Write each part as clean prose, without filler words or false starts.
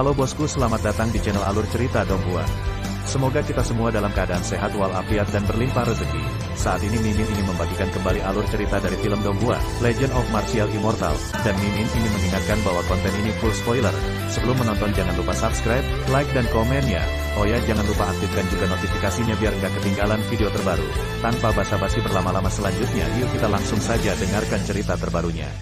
Halo bosku, selamat datang di channel Alur Cerita Donghua. Semoga kita semua dalam keadaan sehat walafiat dan berlimpah rezeki. Saat ini Mimin ingin membagikan kembali alur cerita dari film Donghua, Legend of Martial Immortal, dan Mimin ingin mengingatkan bahwa konten ini full spoiler. Sebelum menonton jangan lupa subscribe, like dan komen ya. Oh ya, jangan lupa aktifkan juga notifikasinya biar nggak ketinggalan video terbaru. Tanpa basa-basi berlama-lama selanjutnya, yuk kita langsung saja dengarkan cerita terbarunya.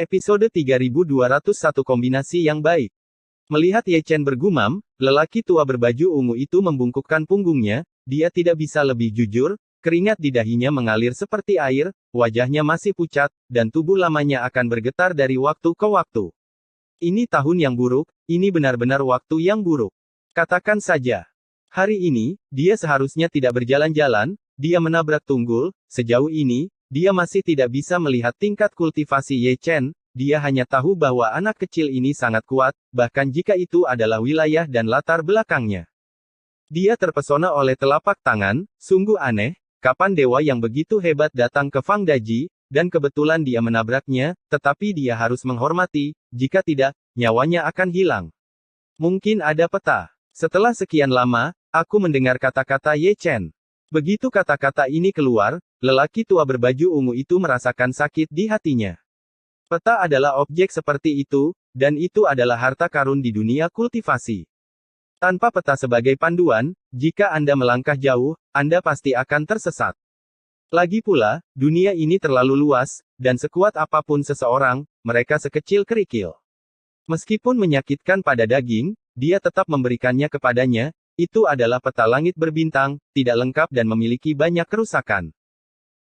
Episode 3201 Kombinasi yang baik. Melihat Ye Chen bergumam, lelaki tua berbaju ungu itu membungkukkan punggungnya, dia tidak bisa lebih jujur, keringat di dahinya mengalir seperti air, wajahnya masih pucat, dan tubuh lamanya akan bergetar dari waktu ke waktu. Ini tahun yang buruk, ini benar-benar waktu yang buruk. Katakan saja. Hari ini, dia seharusnya tidak berjalan-jalan, dia menabrak tunggul, sejauh ini, dia masih tidak bisa melihat tingkat kultivasi Ye Chen, dia hanya tahu bahwa anak kecil ini sangat kuat, bahkan jika itu adalah wilayah dan latar belakangnya. Dia terpesona oleh telapak tangan, sungguh aneh, kapan dewa yang begitu hebat datang ke Fang Daji, dan kebetulan dia menabraknya, tetapi dia harus menghormati, jika tidak, nyawanya akan hilang. Mungkin ada peta. Setelah sekian lama, aku mendengar kata-kata Ye Chen. Begitu kata-kata ini keluar, lelaki tua berbaju ungu itu merasakan sakit di hatinya. Peta adalah objek seperti itu, dan itu adalah harta karun di dunia kultivasi. Tanpa peta sebagai panduan, jika Anda melangkah jauh, Anda pasti akan tersesat. Lagi pula, dunia ini terlalu luas, dan sekuat apapun seseorang, mereka sekecil kerikil. Meskipun menyakitkan pada daging, dia tetap memberikannya kepadanya. Itu adalah peta langit berbintang, tidak lengkap dan memiliki banyak kerusakan.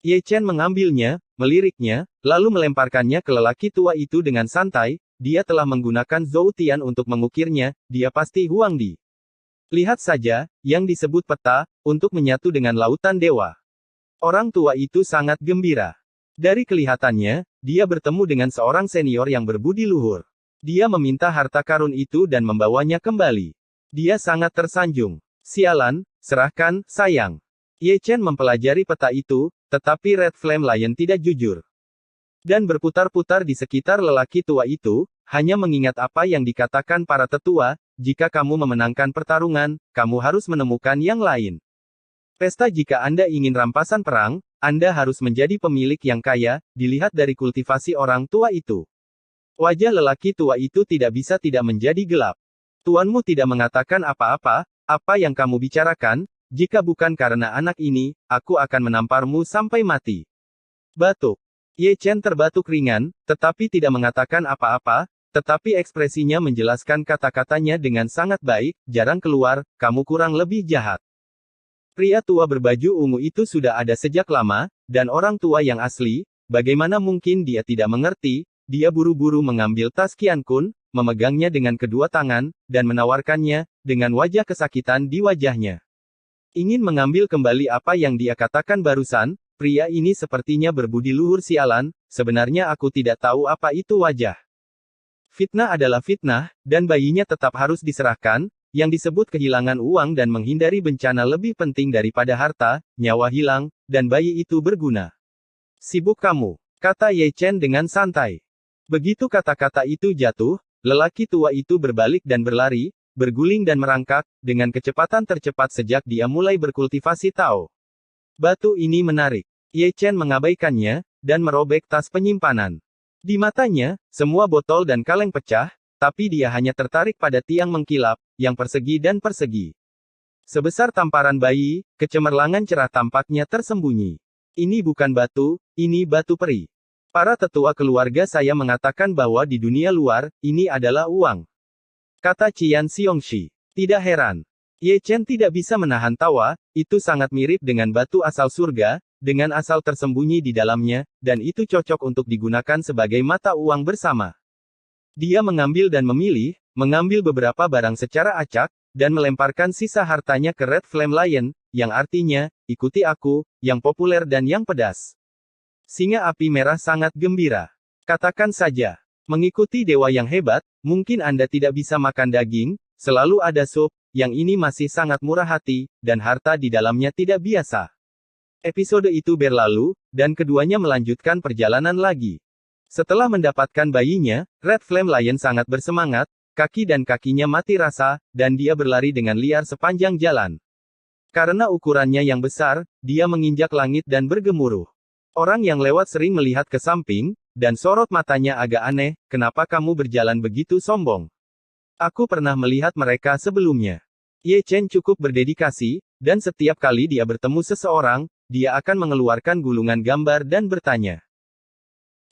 Ye Chen mengambilnya, meliriknya, lalu melemparkannya ke lelaki tua itu dengan santai, dia telah menggunakan Zhou Tian untuk mengukirnya, dia pasti Huang Di. Lihat saja, yang disebut peta, untuk menyatu dengan lautan dewa. Orang tua itu sangat gembira. Dari kelihatannya, dia bertemu dengan seorang senior yang berbudi luhur. Dia meminta harta karun itu dan membawanya kembali. Dia sangat tersanjung. Sialan, serahkan, sayang. Ye Chen mempelajari peta itu, tetapi Red Flame Lion tidak jujur. Dan berputar-putar di sekitar lelaki tua itu, hanya mengingat apa yang dikatakan para tetua, jika kamu memenangkan pertarungan, kamu harus menemukan yang lain. Pesta jika Anda ingin rampasan perang, Anda harus menjadi pemilik yang kaya, dilihat dari kultivasi orang tua itu. Wajah lelaki tua itu tidak bisa tidak menjadi gelap. Tuanmu tidak mengatakan apa-apa, apa yang kamu bicarakan, jika bukan karena anak ini, aku akan menamparmu sampai mati. Batuk. Ye Chen terbatuk ringan, tetapi tidak mengatakan apa-apa, tetapi ekspresinya menjelaskan kata-katanya dengan sangat baik, jarang keluar, kamu kurang lebih jahat. Pria tua berbaju ungu itu sudah ada sejak lama, dan orang tua yang asli, bagaimana mungkin dia tidak mengerti, dia buru-buru mengambil tas Qian Kun, memegangnya dengan kedua tangan, dan menawarkannya, dengan wajah kesakitan di wajahnya. Ingin mengambil kembali apa yang dia katakan barusan, pria ini sepertinya berbudi luhur sialan, sebenarnya aku tidak tahu apa itu wajah. Fitnah adalah fitnah, dan bayinya tetap harus diserahkan, yang disebut kehilangan uang dan menghindari bencana lebih penting daripada harta, nyawa hilang, dan bayi itu berguna. Sibuk kamu, kata Ye Chen dengan santai. Begitu kata-kata itu jatuh, lelaki tua itu berbalik dan berlari, berguling dan merangkak, dengan kecepatan tercepat sejak dia mulai berkultivasi Tao. Batu ini menarik. Ye Chen mengabaikannya, dan merobek tas penyimpanan. Di matanya, semua botol dan kaleng pecah, tapi dia hanya tertarik pada tiang mengkilap, yang persegi dan persegi. Sebesar tamparan bayi, kecemerlangan cerah tampaknya tersembunyi. Ini bukan batu, ini batu peri. Para tetua keluarga saya mengatakan bahwa di dunia luar, ini adalah uang. Kata Qian Xiongxi. Tidak heran. Ye Chen tidak bisa menahan tawa, itu sangat mirip dengan batu asal surga, dengan asal tersembunyi di dalamnya, dan itu cocok untuk digunakan sebagai mata uang bersama. Dia mengambil dan memilih, mengambil beberapa barang secara acak, dan melemparkan sisa hartanya ke Red Flame Lion, yang artinya, ikuti aku, yang populer dan yang pedas. Singa api merah sangat gembira. Katakan saja, mengikuti dewa yang hebat, mungkin Anda tidak bisa makan daging, selalu ada sup, yang ini masih sangat murah hati, dan harta di dalamnya tidak biasa. Episode itu berlalu, dan keduanya melanjutkan perjalanan lagi. Setelah mendapatkan bayinya, Red Flame Lion sangat bersemangat, kaki dan kakinya mati rasa, dan dia berlari dengan liar sepanjang jalan. Karena ukurannya yang besar, dia menginjak langit dan bergemuruh. Orang yang lewat sering melihat ke samping, dan sorot matanya agak aneh, kenapa kamu berjalan begitu sombong? Aku pernah melihat mereka sebelumnya. Ye Chen cukup berdedikasi, dan setiap kali dia bertemu seseorang, dia akan mengeluarkan gulungan gambar dan bertanya.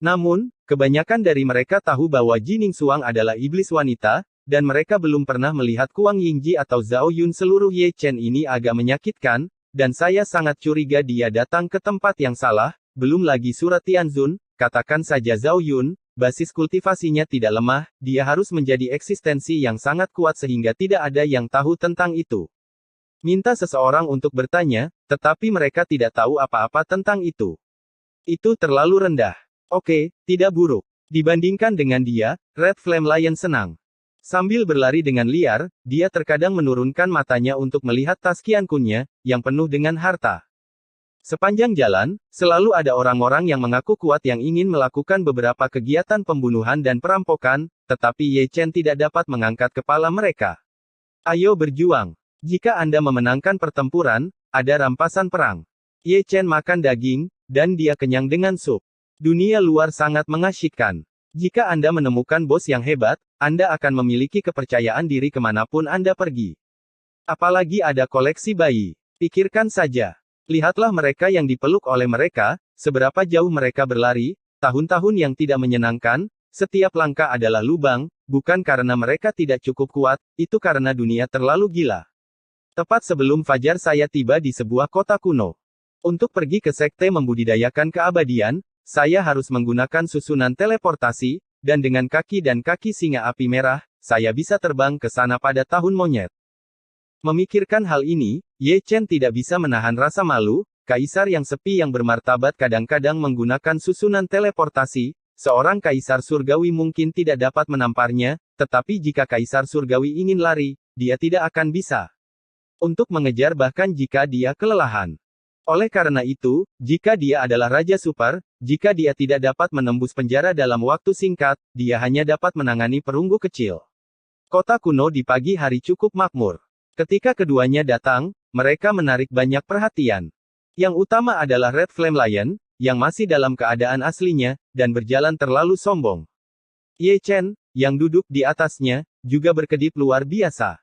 Namun, kebanyakan dari mereka tahu bahwa Jining Xuang adalah iblis wanita, dan mereka belum pernah melihat Kuang Yingji atau Zhao Yun. Seluruh Ye Chen ini agak menyakitkan, dan saya sangat curiga dia datang ke tempat yang salah, belum lagi surat Tianzun, katakan saja Zhao Yun, basis kultivasinya tidak lemah, dia harus menjadi eksistensi yang sangat kuat sehingga tidak ada yang tahu tentang itu. Minta seseorang untuk bertanya, tetapi mereka tidak tahu apa-apa tentang itu. Itu terlalu rendah. Oke, tidak buruk. Dibandingkan dengan dia, Red Flame Lion senang. Sambil berlari dengan liar, dia terkadang menurunkan matanya untuk melihat tas Qiankunnya, yang penuh dengan harta. Sepanjang jalan, selalu ada orang-orang yang mengaku kuat yang ingin melakukan beberapa kegiatan pembunuhan dan perampokan, tetapi Ye Chen tidak dapat mengangkat kepala mereka. Ayo berjuang. Jika Anda memenangkan pertempuran, ada rampasan perang. Ye Chen makan daging, dan dia kenyang dengan sup. Dunia luar sangat mengasyikkan. Jika Anda menemukan bos yang hebat, Anda akan memiliki kepercayaan diri kemanapun Anda pergi. Apalagi ada koleksi bayi. Pikirkan saja. Lihatlah mereka yang dipeluk oleh mereka, seberapa jauh mereka berlari, tahun-tahun yang tidak menyenangkan, setiap langkah adalah lubang, bukan karena mereka tidak cukup kuat, itu karena dunia terlalu gila. Tepat sebelum fajar saya tiba di sebuah kota kuno. Untuk pergi ke sekte membudidayakan keabadian, saya harus menggunakan susunan teleportasi, dan dengan kaki dan kaki singa api merah, saya bisa terbang ke sana pada tahun monyet. Memikirkan hal ini, Ye Chen tidak bisa menahan rasa malu, kaisar yang sepi yang bermartabat kadang-kadang menggunakan susunan teleportasi, seorang kaisar surgawi mungkin tidak dapat menamparnya, tetapi jika kaisar surgawi ingin lari, dia tidak akan bisa. Untuk mengejar bahkan jika dia kelelahan. Oleh karena itu, jika dia adalah Raja Super, jika dia tidak dapat menembus penjara dalam waktu singkat, dia hanya dapat menangani perunggu kecil. Kota kuno di pagi hari cukup makmur. Ketika keduanya datang, mereka menarik banyak perhatian. Yang utama adalah Red Flame Lion, yang masih dalam keadaan aslinya, dan berjalan terlalu sombong. Ye Chen, yang duduk di atasnya, juga berkedip luar biasa.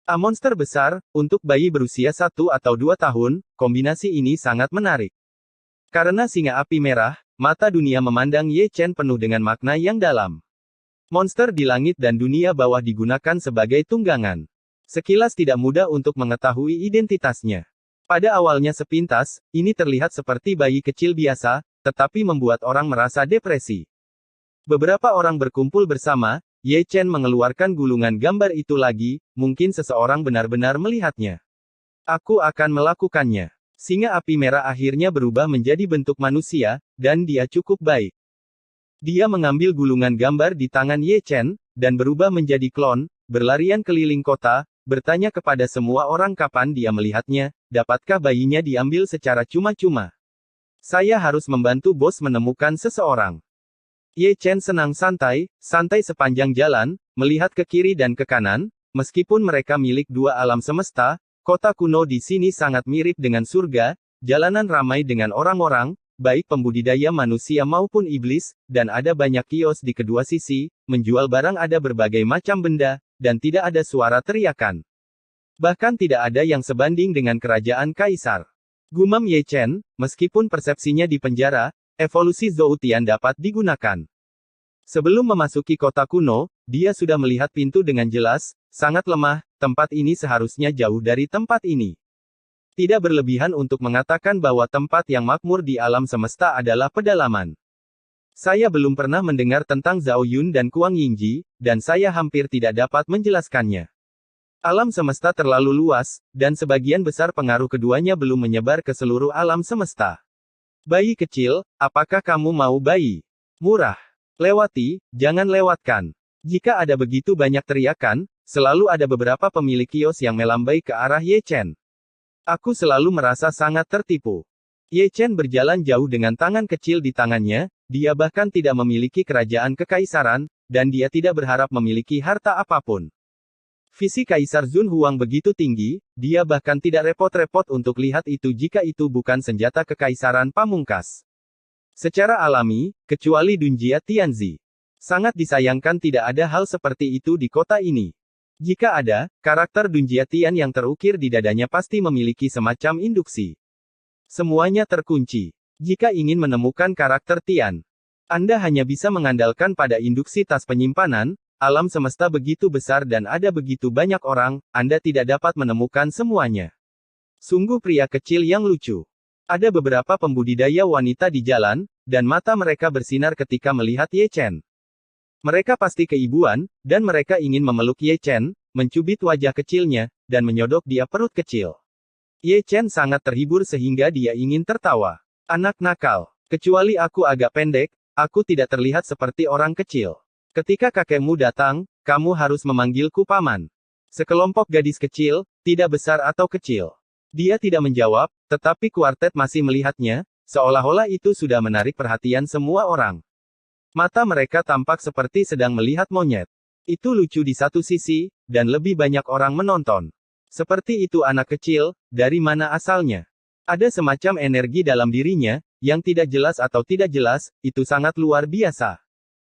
Monster besar, untuk bayi berusia 1 atau 2 tahun, kombinasi ini sangat menarik. Karena singa api merah, mata dunia memandang Ye Chen penuh dengan makna yang dalam. Monster di langit dan dunia bawah digunakan sebagai tunggangan. Sekilas tidak mudah untuk mengetahui identitasnya. Pada awalnya sepintas, ini terlihat seperti bayi kecil biasa, tetapi membuat orang merasa depresi. Beberapa orang berkumpul bersama, Ye Chen mengeluarkan gulungan gambar itu lagi, mungkin seseorang benar-benar melihatnya. Aku akan melakukannya. Singa api merah akhirnya berubah menjadi bentuk manusia, dan dia cukup baik. Dia mengambil gulungan gambar di tangan Ye Chen, dan berubah menjadi klon, berlarian keliling kota, bertanya kepada semua orang kapan dia melihatnya, dapatkah bayinya diambil secara cuma-cuma. Saya harus membantu bos menemukan seseorang. Ye Chen senang santai sepanjang jalan, melihat ke kiri dan ke kanan, meskipun mereka milik dua alam semesta, kota kuno di sini sangat mirip dengan surga, jalanan ramai dengan orang-orang, baik pembudidaya manusia maupun iblis, dan ada banyak kios di kedua sisi, menjual barang ada berbagai macam benda, dan tidak ada suara teriakan. Bahkan tidak ada yang sebanding dengan kerajaan kaisar. Gumam Ye Chen, meskipun persepsinya di penjara, evolusi Zoutian dapat digunakan. Sebelum memasuki kota kuno, dia sudah melihat pintu dengan jelas, sangat lemah, tempat ini seharusnya jauh dari tempat ini. Tidak berlebihan untuk mengatakan bahwa tempat yang makmur di alam semesta adalah pedalaman. Saya belum pernah mendengar tentang Zhao Yun dan Kuang Yingji, dan saya hampir tidak dapat menjelaskannya. Alam semesta terlalu luas, dan sebagian besar pengaruh keduanya belum menyebar ke seluruh alam semesta. Bayi kecil, apakah kamu mau bayi? Murah. Lewati, jangan lewatkan. Jika ada begitu banyak teriakan, selalu ada beberapa pemilik kios yang melambai ke arah Ye Chen. Aku selalu merasa sangat tertipu. Ye Chen berjalan jauh dengan tangan kecil di tangannya, dia bahkan tidak memiliki kerajaan kekaisaran, dan dia tidak berharap memiliki harta apapun. Visi Kaisar Zun Huang begitu tinggi, dia bahkan tidak repot-repot untuk lihat itu jika itu bukan senjata kekaisaran pamungkas. Secara alami, kecuali Dunjia Tianzi. Sangat disayangkan tidak ada hal seperti itu di kota ini. Jika ada, karakter Dunjia Tian yang terukir di dadanya pasti memiliki semacam induksi. Semuanya terkunci. Jika ingin menemukan karakter Tian, Anda hanya bisa mengandalkan pada induksi tas penyimpanan. Alam semesta begitu besar dan ada begitu banyak orang, Anda tidak dapat menemukan semuanya. Sungguh pria kecil yang lucu. Ada beberapa pembudidaya wanita di jalan, dan mata mereka bersinar ketika melihat Ye Chen. Mereka pasti keibuan, dan mereka ingin memeluk Ye Chen, mencubit wajah kecilnya, dan menyodok dia perut kecil. Ye Chen sangat terhibur sehingga dia ingin tertawa. Anak nakal. Kecuali aku agak pendek, aku tidak terlihat seperti orang kecil. Ketika kakekmu datang, kamu harus memanggilku paman. Sekelompok gadis kecil, tidak besar atau kecil. Dia tidak menjawab, tetapi kuartet masih melihatnya, seolah-olah itu sudah menarik perhatian semua orang. Mata mereka tampak seperti sedang melihat monyet. Itu lucu di satu sisi, dan lebih banyak orang menonton. Seperti itu anak kecil, dari mana asalnya? Ada semacam energi dalam dirinya, yang tidak jelas atau tidak jelas, itu sangat luar biasa.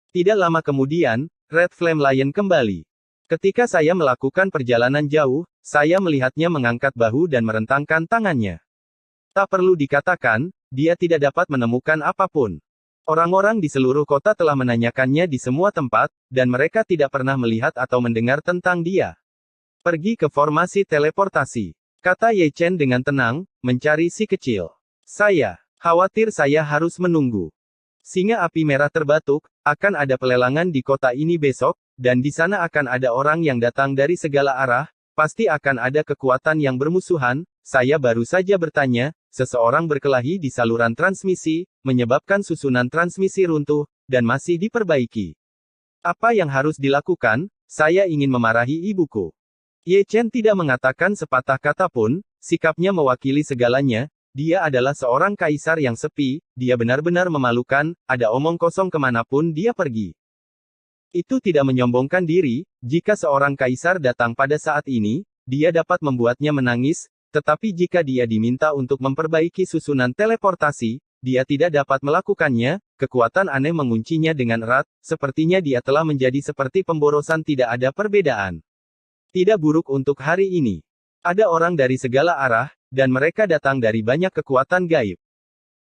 Tidak lama kemudian, Red Flame Lion kembali. Ketika saya melakukan perjalanan jauh, saya melihatnya mengangkat bahu dan merentangkan tangannya. Tak perlu dikatakan, dia tidak dapat menemukan apapun. Orang-orang di seluruh kota telah menanyakannya di semua tempat, dan mereka tidak pernah melihat atau mendengar tentang dia. Pergi ke formasi teleportasi, kata Ye Chen dengan tenang, mencari si kecil. Saya khawatir saya harus menunggu. Singa api merah terbatuk, akan ada pelelangan di kota ini besok, dan di sana akan ada orang yang datang dari segala arah, pasti akan ada kekuatan yang bermusuhan. Saya baru saja bertanya, seseorang berkelahi di saluran transmisi, menyebabkan susunan transmisi runtuh, dan masih diperbaiki. Apa yang harus dilakukan? Saya ingin memarahi ibuku. Ye Chen tidak mengatakan sepatah kata pun, sikapnya mewakili segalanya. Dia adalah seorang kaisar yang sepi, dia benar-benar memalukan, ada omong kosong kemanapun dia pergi. Itu tidak menyombongkan diri, jika seorang kaisar datang pada saat ini, dia dapat membuatnya menangis, tetapi jika dia diminta untuk memperbaiki susunan teleportasi, dia tidak dapat melakukannya, kekuatan aneh menguncinya dengan erat, sepertinya dia telah menjadi seperti pemborosan tidak ada perbedaan. Tidak buruk untuk hari ini. Ada orang dari segala arah, dan mereka datang dari banyak kekuatan gaib.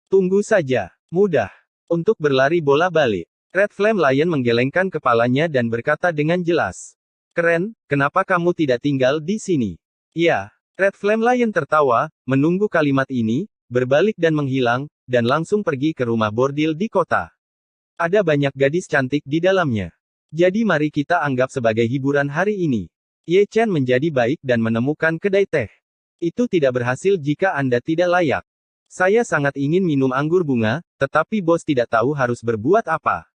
Tunggu saja. Mudah. Untuk berlari bola balik. Red Flame Lion menggelengkan kepalanya dan berkata dengan jelas. Keren, kenapa kamu tidak tinggal di sini? Ya. Red Flame Lion tertawa, menunggu kalimat ini, berbalik dan menghilang, dan langsung pergi ke rumah bordil di kota. Ada banyak gadis cantik di dalamnya. Jadi mari kita anggap sebagai hiburan hari ini. Ye Chen menjadi baik dan menemukan kedai teh. Itu tidak berhasil jika Anda tidak layak. Saya sangat ingin minum anggur bunga, tetapi bos tidak tahu harus berbuat apa.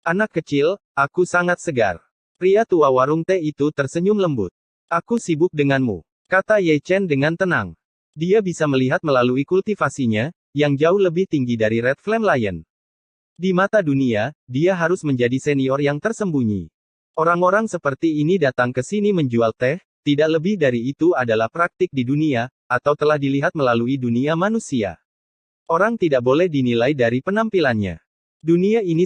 Anak kecil, aku sangat segar. Pria tua warung teh itu tersenyum lembut. Aku sibuk denganmu, kata Ye Chen dengan tenang. Dia bisa melihat melalui kultivasinya, yang jauh lebih tinggi dari Red Flame Lion. Di mata dunia, dia harus menjadi senior yang tersembunyi. Orang-orang seperti ini datang ke sini menjual teh, tidak lebih dari itu adalah praktik di dunia, atau telah dilihat melalui dunia manusia. Orang tidak boleh dinilai dari penampilannya. Dunia ini,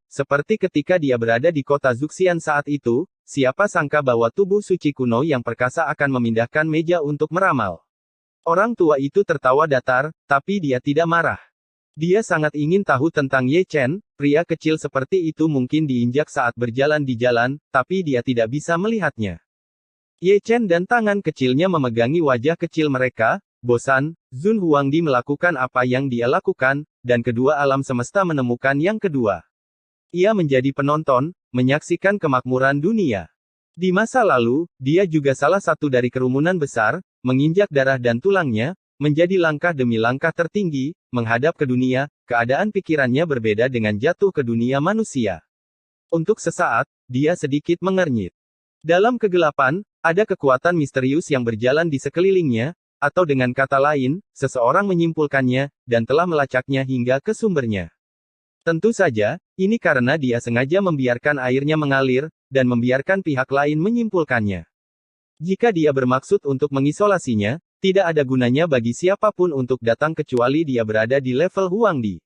seperti ketika dia berada di kota Zuxian saat itu, siapa sangka bahwa tubuh suci kuno yang perkasa akan memindahkan meja untuk meramal. Orang tua itu tertawa datar, tapi dia tidak marah. Dia sangat ingin tahu tentang Ye Chen, pria kecil seperti itu mungkin diinjak saat berjalan di jalan, tapi dia tidak bisa melihatnya. Ye Chen dan tangan kecilnya memegangi wajah kecil mereka, bosan, Zun Huangdi melakukan apa yang dia lakukan, dan kedua alam semesta menemukan yang kedua. Ia menjadi penonton, menyaksikan kemakmuran dunia. Di masa lalu, dia juga salah satu dari kerumunan besar, menginjak darah dan tulangnya, menjadi langkah demi langkah tertinggi, menghadap ke dunia, keadaan pikirannya berbeda dengan jatuh ke dunia manusia. Untuk sesaat, dia sedikit mengernyit. Dalam kegelapan, ada kekuatan misterius yang berjalan di sekelilingnya, atau dengan kata lain, seseorang menyimpulkannya, dan telah melacaknya hingga ke sumbernya. Tentu saja, ini karena dia sengaja membiarkan airnya mengalir, dan membiarkan pihak lain menyimpulkannya. Jika dia bermaksud untuk mengisolasinya, tidak ada gunanya bagi siapapun untuk datang kecuali dia berada di level Huangdi.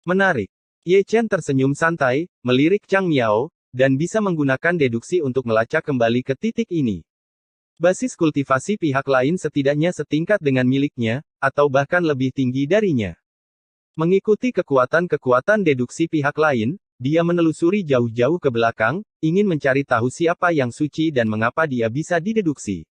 Menarik. Ye Chen tersenyum santai, melirik Chang Miao, dan bisa menggunakan deduksi untuk melacak kembali ke titik ini. Basis kultivasi pihak lain setidaknya setingkat dengan miliknya, atau bahkan lebih tinggi darinya. Mengikuti kekuatan-kekuatan deduksi pihak lain, dia menelusuri jauh-jauh ke belakang, ingin mencari tahu siapa yang suci dan mengapa dia bisa dideduksi.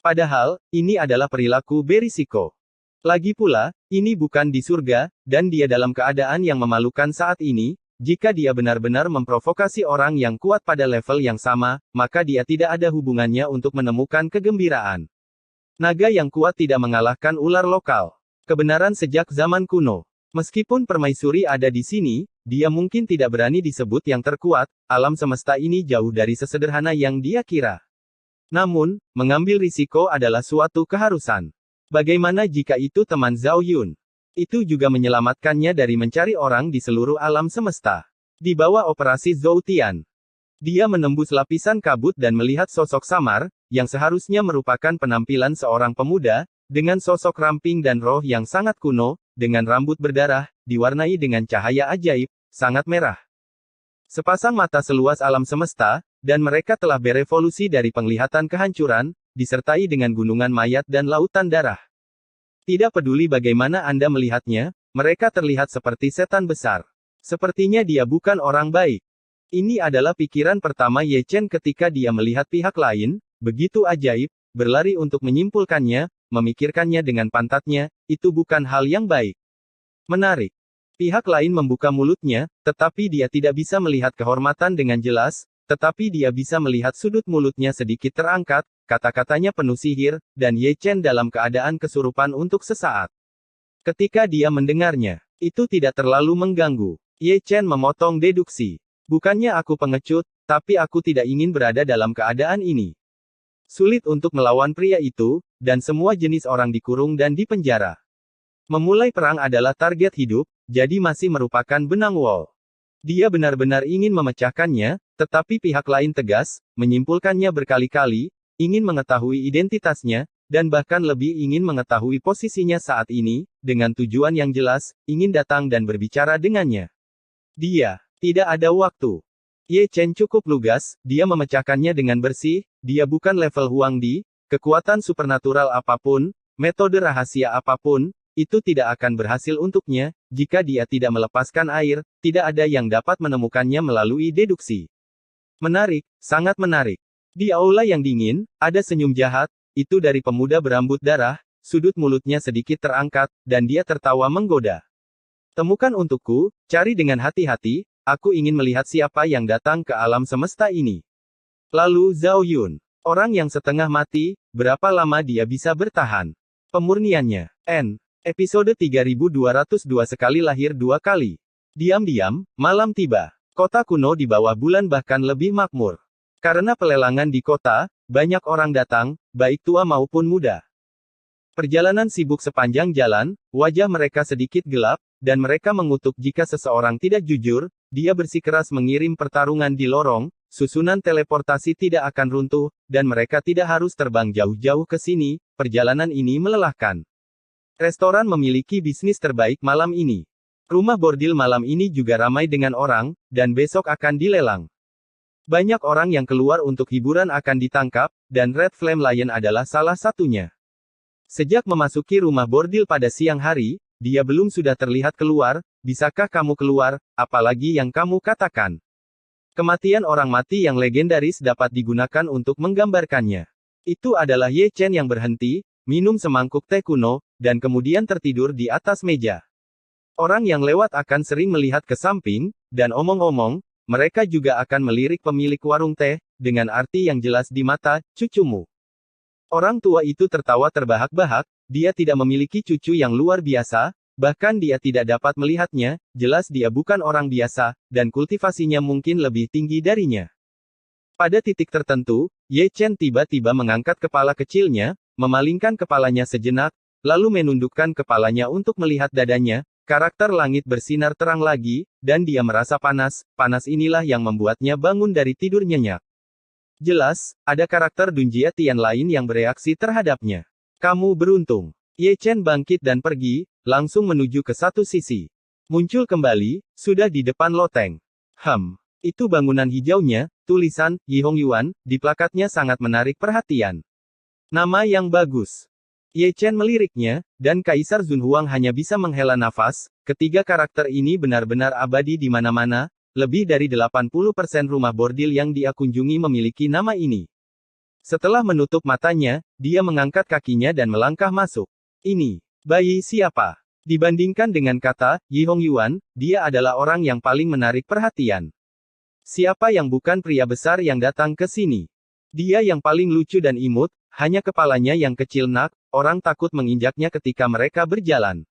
Padahal, ini adalah perilaku berisiko. Lagi pula, ini bukan di surga, dan dia dalam keadaan yang memalukan saat ini. Jika dia benar-benar memprovokasi orang yang kuat pada level yang sama, maka dia tidak ada hubungannya untuk menemukan kegembiraan. Naga yang kuat tidak mengalahkan ular lokal. Kebenaran sejak zaman kuno. Meskipun permaisuri ada di sini, dia mungkin tidak berani disebut yang terkuat, alam semesta ini jauh dari sesederhana yang dia kira. Namun, mengambil risiko adalah suatu keharusan. Bagaimana jika itu teman Zhao Yun? Itu juga menyelamatkannya dari mencari orang di seluruh alam semesta. Di bawah operasi Zhou Tian, dia menembus lapisan kabut dan melihat sosok samar, yang seharusnya merupakan penampilan seorang pemuda, dengan sosok ramping dan roh yang sangat kuno, dengan rambut berdarah, diwarnai dengan cahaya ajaib, sangat merah. Sepasang mata seluas alam semesta, dan mereka telah berevolusi dari penglihatan kehancuran, disertai dengan gunungan mayat dan lautan darah. Tidak peduli bagaimana Anda melihatnya, mereka terlihat seperti setan besar. Sepertinya dia bukan orang baik. Ini adalah pikiran pertama Ye Chen ketika dia melihat pihak lain, begitu ajaib, berlari untuk menyimpulkannya, memikirkannya dengan pantatnya, itu bukan hal yang baik. Menarik. Pihak lain membuka mulutnya, tetapi dia tidak bisa melihat kehormatan dengan jelas, tetapi dia bisa melihat sudut mulutnya sedikit terangkat, kata-katanya penuh sihir, dan Ye Chen dalam keadaan kesurupan untuk sesaat. Ketika dia mendengarnya, itu tidak terlalu mengganggu. Ye Chen memotong deduksi. Bukannya aku pengecut, tapi aku tidak ingin berada dalam keadaan ini. Sulit untuk melawan pria itu, dan semua jenis orang dikurung dan dipenjara. Memulai perang adalah target hidup, jadi masih merupakan benang wol. Dia benar-benar ingin memecahkannya, tetapi pihak lain tegas, menyimpulkannya berkali-kali, ingin mengetahui identitasnya, dan bahkan lebih ingin mengetahui posisinya saat ini, dengan tujuan yang jelas, ingin datang dan berbicara dengannya. Dia tidak ada waktu. Ye Chen cukup lugas, dia memecahkannya dengan bersih, dia bukan level Huangdi, kekuatan supernatural apapun, metode rahasia apapun, itu tidak akan berhasil untuknya, jika dia tidak melepaskan air, tidak ada yang dapat menemukannya melalui deduksi. Menarik, sangat menarik. Di aula yang dingin, ada senyum jahat, itu dari pemuda berambut darah, sudut mulutnya sedikit terangkat, dan dia tertawa menggoda. Temukan untukku, cari dengan hati-hati, aku ingin melihat siapa yang datang ke alam semesta ini. Lalu Zhao Yun, orang yang setengah mati, berapa lama dia bisa bertahan? Pemurniannya. Episode 3202 sekali lahir dua kali. Diam-diam, malam tiba. Kota kuno di bawah bulan bahkan lebih makmur. Karena pelelangan di kota, banyak orang datang, baik tua maupun muda. Perjalanan sibuk sepanjang jalan, wajah mereka sedikit gelap, dan mereka mengutuk jika seseorang tidak jujur, dia bersikeras mengirim pertarungan di lorong, susunan teleportasi tidak akan runtuh, dan mereka tidak harus terbang jauh-jauh ke sini, perjalanan ini melelahkan. Restoran memiliki bisnis terbaik malam ini. Rumah bordil malam ini juga ramai dengan orang, dan besok akan dilelang. Banyak orang yang keluar untuk hiburan akan ditangkap, dan Red Flame Lion adalah salah satunya. Sejak memasuki rumah bordil pada siang hari, dia belum sudah terlihat keluar. Bisakah kamu keluar, apalagi yang kamu katakan? Kematian orang mati yang legendaris dapat digunakan untuk menggambarkannya. Itu adalah Ye Chen yang berhenti, minum semangkuk teh kuno, dan kemudian tertidur di atas meja. Orang yang lewat akan sering melihat ke samping, dan omong-omong, mereka juga akan melirik pemilik warung teh, dengan arti yang jelas di mata, cucumu. Orang tua itu tertawa terbahak-bahak, dia tidak memiliki cucu yang luar biasa, bahkan dia tidak dapat melihatnya, jelas dia bukan orang biasa, dan kultivasinya mungkin lebih tinggi darinya. Pada titik tertentu, Ye Chen tiba-tiba mengangkat kepala kecilnya, memalingkan kepalanya sejenak, lalu menundukkan kepalanya untuk melihat dadanya, karakter langit bersinar terang lagi, dan dia merasa panas. Panas inilah yang membuatnya bangun dari tidur nyenyak. Jelas, ada karakter Dunjia Tian lain yang bereaksi terhadapnya. Kamu beruntung. Ye Chen bangkit dan pergi, langsung menuju ke satu sisi. Muncul kembali, sudah di depan loteng. Itu bangunan hijaunya, tulisan, Yi Hongyuan, di plakatnya sangat menarik perhatian. Nama yang bagus. Ye Chen meliriknya, dan Kaisar Zun Huang hanya bisa menghela nafas. Ketiga karakter ini benar-benar abadi di mana-mana, lebih dari 80% rumah bordil yang dia kunjungi memiliki nama ini. Setelah menutup matanya, dia mengangkat kakinya dan melangkah masuk. Ini, bayi siapa? Dibandingkan dengan kata, Yi Hongyuan, dia adalah orang yang paling menarik perhatian. Siapa yang bukan pria besar yang datang ke sini? Dia yang paling lucu dan imut, hanya kepalanya yang kecil nak, orang takut menginjaknya ketika mereka berjalan.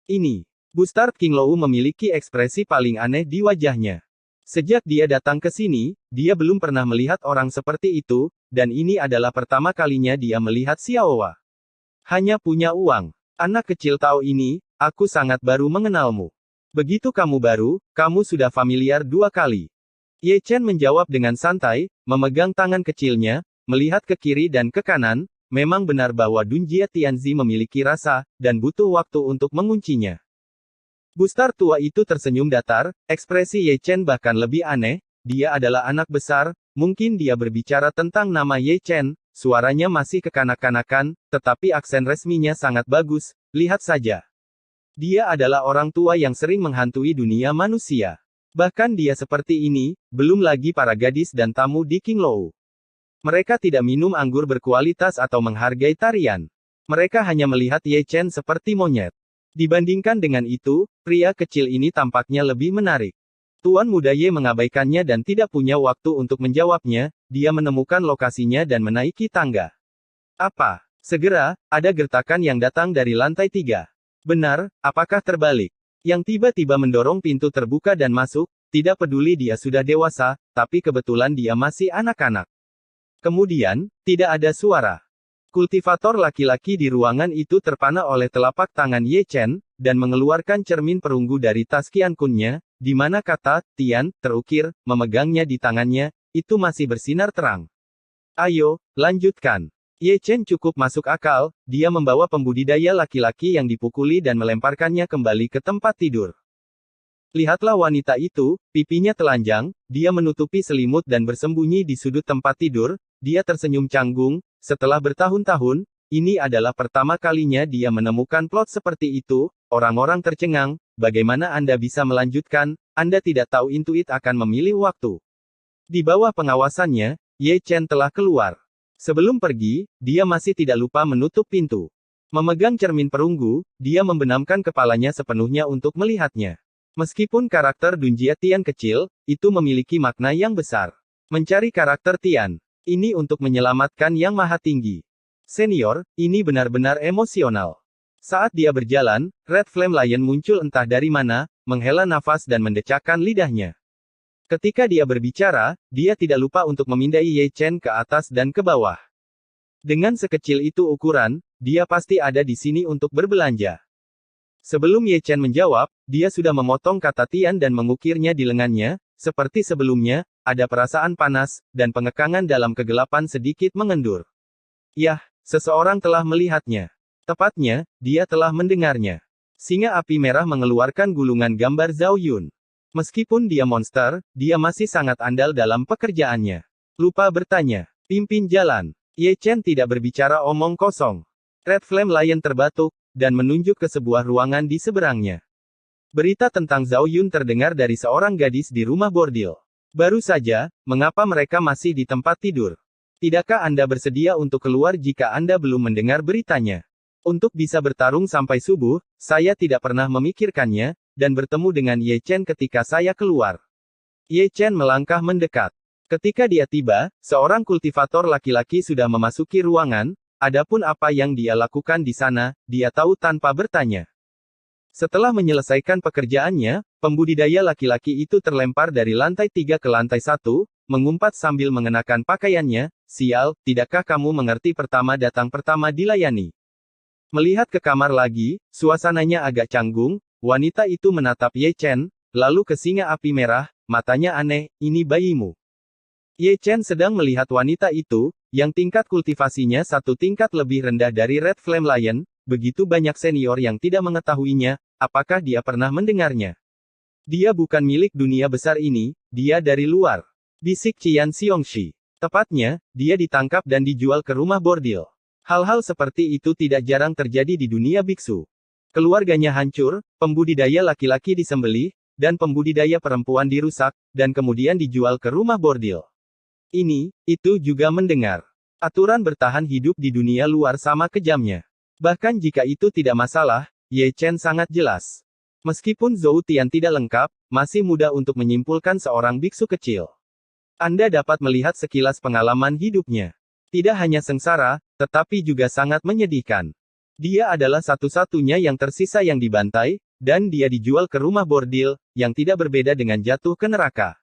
Ini, Bustard King Lou memiliki ekspresi paling aneh di wajahnya. Sejak dia datang ke sini, dia belum pernah melihat orang seperti itu, dan ini adalah pertama kalinya dia melihat Xiaowa. Hanya punya uang. Anak kecil tahu ini, aku sangat baru mengenalmu. Begitu kamu baru, kamu sudah familiar 2 kali. Ye Chen menjawab dengan santai, memegang tangan kecilnya, melihat ke kiri dan ke kanan, memang benar bahwa Dunjia Tianzi memiliki rasa, dan butuh waktu untuk menguncinya. Bustard tua itu tersenyum datar, ekspresi Ye Chen bahkan lebih aneh, dia adalah anak besar, mungkin dia berbicara tentang nama Ye Chen, suaranya masih kekanak-kanakan, tetapi aksen resminya sangat bagus, lihat saja. Dia adalah orang tua yang sering menghantui dunia manusia. Bahkan dia seperti ini, belum lagi para gadis dan tamu di King Lou. Mereka tidak minum anggur berkualitas atau menghargai tarian. Mereka hanya melihat Ye Chen seperti monyet. Dibandingkan dengan itu, pria kecil ini tampaknya lebih menarik. Tuan muda Ye mengabaikannya dan tidak punya waktu untuk menjawabnya, dia menemukan lokasinya dan menaiki tangga. Apa? Segera, ada gertakan yang datang dari lantai 3. Benar, apakah terbalik? Yang tiba-tiba mendorong pintu terbuka dan masuk, tidak peduli dia sudah dewasa, tapi kebetulan dia masih anak-anak. Kemudian, tidak ada suara. Kultivator laki-laki di ruangan itu terpana oleh telapak tangan Ye Chen, dan mengeluarkan cermin perunggu dari tas Qian Kunnya, di mana kata, Tian, terukir, memegangnya di tangannya, itu masih bersinar terang. Ayo, lanjutkan. Ye Chen cukup masuk akal, dia membawa pembudidaya laki-laki yang dipukuli dan melemparkannya kembali ke tempat tidur. Lihatlah wanita itu, pipinya telanjang, dia menutupi selimut dan bersembunyi di sudut tempat tidur, dia tersenyum canggung, setelah bertahun-tahun, ini adalah pertama kalinya dia menemukan plot seperti itu, orang-orang tercengang, bagaimana Anda bisa melanjutkan, Anda tidak tahu intuit akan memilih waktu. Di bawah pengawasannya, Ye Chen telah keluar. Sebelum pergi, dia masih tidak lupa menutup pintu. Memegang cermin perunggu, dia membenamkan kepalanya sepenuhnya untuk melihatnya. Meskipun karakter Dunjia Tian kecil, itu memiliki makna yang besar. Mencari karakter Tian. Ini untuk menyelamatkan Yang Maha Tinggi. Senior, ini benar-benar emosional. Saat dia berjalan, Red Flame Lion muncul entah dari mana, menghela nafas dan mendecakkan lidahnya. Ketika dia berbicara, dia tidak lupa untuk memindai Ye Chen ke atas dan ke bawah. Dengan sekecil itu ukuran, dia pasti ada di sini untuk berbelanja. Sebelum Ye Chen menjawab, dia sudah memotong kata Tian dan mengukirnya di lengannya, seperti sebelumnya, ada perasaan panas, dan pengekangan dalam kegelapan sedikit mengendur. Yah, seseorang telah melihatnya. Tepatnya, dia telah mendengarnya. Singa api merah mengeluarkan gulungan gambar Zhao Yun. Meskipun dia monster, dia masih sangat andal dalam pekerjaannya. Lupa bertanya. Pimpin jalan. Ye Chen tidak berbicara omong kosong. Red Flame Lion terbatuk, dan menunjuk ke sebuah ruangan di seberangnya. Berita tentang Zhao Yun terdengar dari seorang gadis di rumah bordil. Baru saja, mengapa mereka masih di tempat tidur? Tidakkah Anda bersedia untuk keluar jika Anda belum mendengar beritanya? Untuk bisa bertarung sampai subuh, saya tidak pernah memikirkannya, dan bertemu dengan Ye Chen ketika saya keluar. Ye Chen melangkah mendekat. Ketika dia tiba, seorang kultivator laki-laki sudah memasuki ruangan, adapun apa yang dia lakukan di sana, dia tahu tanpa bertanya. Setelah menyelesaikan pekerjaannya, pembudidaya laki-laki itu terlempar dari lantai 3 ke lantai 1, mengumpat sambil mengenakan pakaiannya, sial, tidakkah kamu mengerti pertama datang pertama dilayani? Melihat ke kamar lagi, suasananya agak canggung, wanita itu menatap Ye Chen, lalu ke singa api merah, matanya aneh, ini bayimu. Ye Chen sedang melihat wanita itu, yang tingkat kultivasinya satu tingkat lebih rendah dari Red Flame Lion, begitu banyak senior yang tidak mengetahuinya, apakah dia pernah mendengarnya. Dia bukan milik dunia besar ini, dia dari luar. Bisik Qian Xiongxi. Tepatnya, dia ditangkap dan dijual ke rumah bordil. Hal-hal seperti itu tidak jarang terjadi di dunia biksu. Keluarganya hancur, pembudidaya laki-laki disembelih, dan pembudidaya perempuan dirusak, dan kemudian dijual ke rumah bordil. Itu juga mendengar. Aturan bertahan hidup di dunia luar sama kejamnya. Bahkan jika itu tidak masalah, Ye Chen sangat jelas. Meskipun Zhou Tian tidak lengkap, masih mudah untuk menyimpulkan seorang biksu kecil. Anda dapat melihat sekilas pengalaman hidupnya. Tidak hanya sengsara, tetapi juga sangat menyedihkan. Dia adalah satu-satunya yang tersisa yang dibantai, dan dia dijual ke rumah bordil, yang tidak berbeda dengan jatuh ke neraka.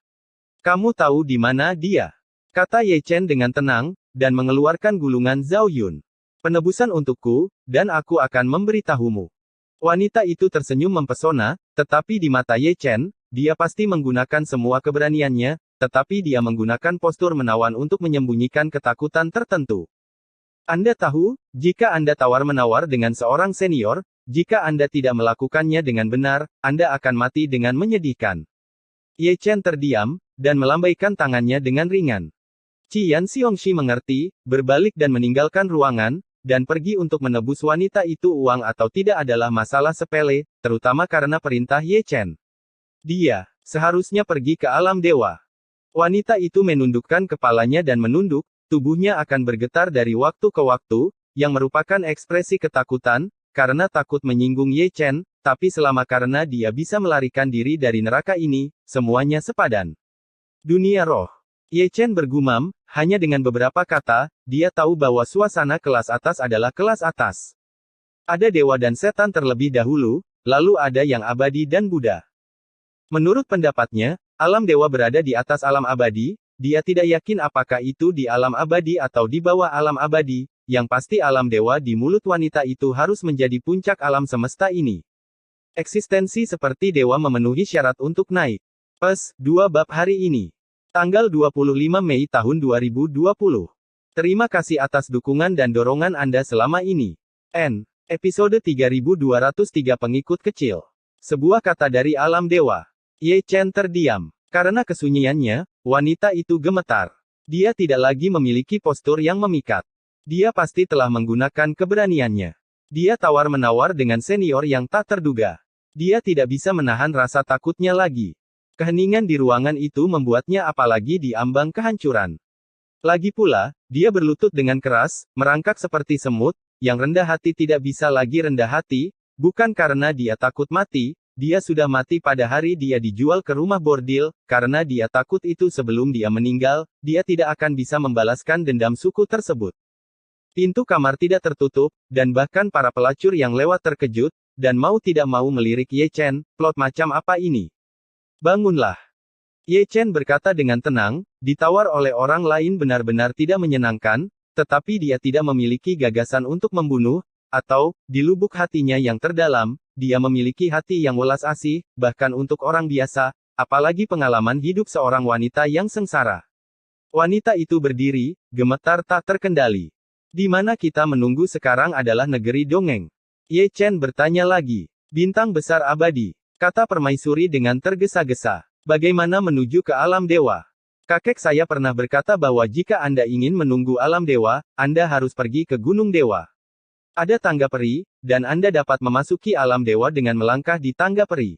Kamu tahu di mana dia? Kata Ye Chen dengan tenang, dan mengeluarkan gulungan Zhao Yun. Penebusan untukku, dan aku akan memberitahumu. Wanita itu tersenyum mempesona, tetapi di mata Ye Chen, dia pasti menggunakan semua keberaniannya, tetapi dia menggunakan postur menawan untuk menyembunyikan ketakutan tertentu. Anda tahu, jika Anda tawar-menawar dengan seorang senior, jika Anda tidak melakukannya dengan benar, Anda akan mati dengan menyedihkan. Ye Chen terdiam, dan melambaikan tangannya dengan ringan. Qian Xiongxi mengerti, berbalik dan meninggalkan ruangan, dan pergi untuk menebus wanita itu. Uang atau tidak adalah masalah sepele, terutama karena perintah Ye Chen. Dia seharusnya pergi ke alam dewa. Wanita itu menundukkan kepalanya dan menunduk, tubuhnya akan bergetar dari waktu ke waktu, yang merupakan ekspresi ketakutan, karena takut menyinggung Ye Chen, tapi selama karena dia bisa melarikan diri dari neraka ini, semuanya sepadan. Dunia roh. Ye Chen bergumam, hanya dengan beberapa kata, dia tahu bahwa suasana kelas atas adalah kelas atas. Ada dewa dan setan terlebih dahulu, lalu ada yang abadi dan Buddha. Menurut pendapatnya, alam dewa berada di atas alam abadi, dia tidak yakin apakah itu di alam abadi atau di bawah alam abadi, yang pasti alam dewa di mulut wanita itu harus menjadi puncak alam semesta ini. Eksistensi seperti dewa memenuhi syarat untuk naik. Pes, 2 bab hari ini. Tanggal 25 Mei tahun 2020. Terima kasih atas dukungan dan dorongan Anda selama ini. Episode 3203 Pengikut Kecil. Sebuah kata dari alam dewa. Ye Chen terdiam. Karena kesunyiannya, wanita itu gemetar. Dia tidak lagi memiliki postur yang memikat. Dia pasti telah menggunakan keberaniannya. Dia tawar-menawar dengan senior yang tak terduga. Dia tidak bisa menahan rasa takutnya lagi. Keheningan di ruangan itu membuatnya apalagi di ambang kehancuran. Lagi pula, dia berlutut dengan keras, merangkak seperti semut, yang rendah hati tidak bisa lagi rendah hati, bukan karena dia takut mati, dia sudah mati pada hari dia dijual ke rumah bordil, karena dia takut itu sebelum dia meninggal, dia tidak akan bisa membalaskan dendam suku tersebut. Pintu kamar tidak tertutup, dan bahkan para pelacur yang lewat terkejut, dan mau tidak mau melirik Ye Chen, plot macam apa ini? Bangunlah. Ye Chen berkata dengan tenang, ditawar oleh orang lain benar-benar tidak menyenangkan, tetapi dia tidak memiliki gagasan untuk membunuh, atau, di lubuk hatinya yang terdalam, dia memiliki hati yang welas asih, bahkan untuk orang biasa, apalagi pengalaman hidup seorang wanita yang sengsara. Wanita itu berdiri, gemetar tak terkendali. Di mana kita menunggu sekarang adalah negeri dongeng. Ye Chen bertanya lagi. Bintang besar abadi, kata permaisuri dengan tergesa-gesa. Bagaimana menuju ke alam dewa? Kakek saya pernah berkata bahwa jika Anda ingin menunggu alam dewa, Anda harus pergi ke Gunung Dewa. Ada tangga peri, dan Anda dapat memasuki alam dewa dengan melangkah di tangga peri.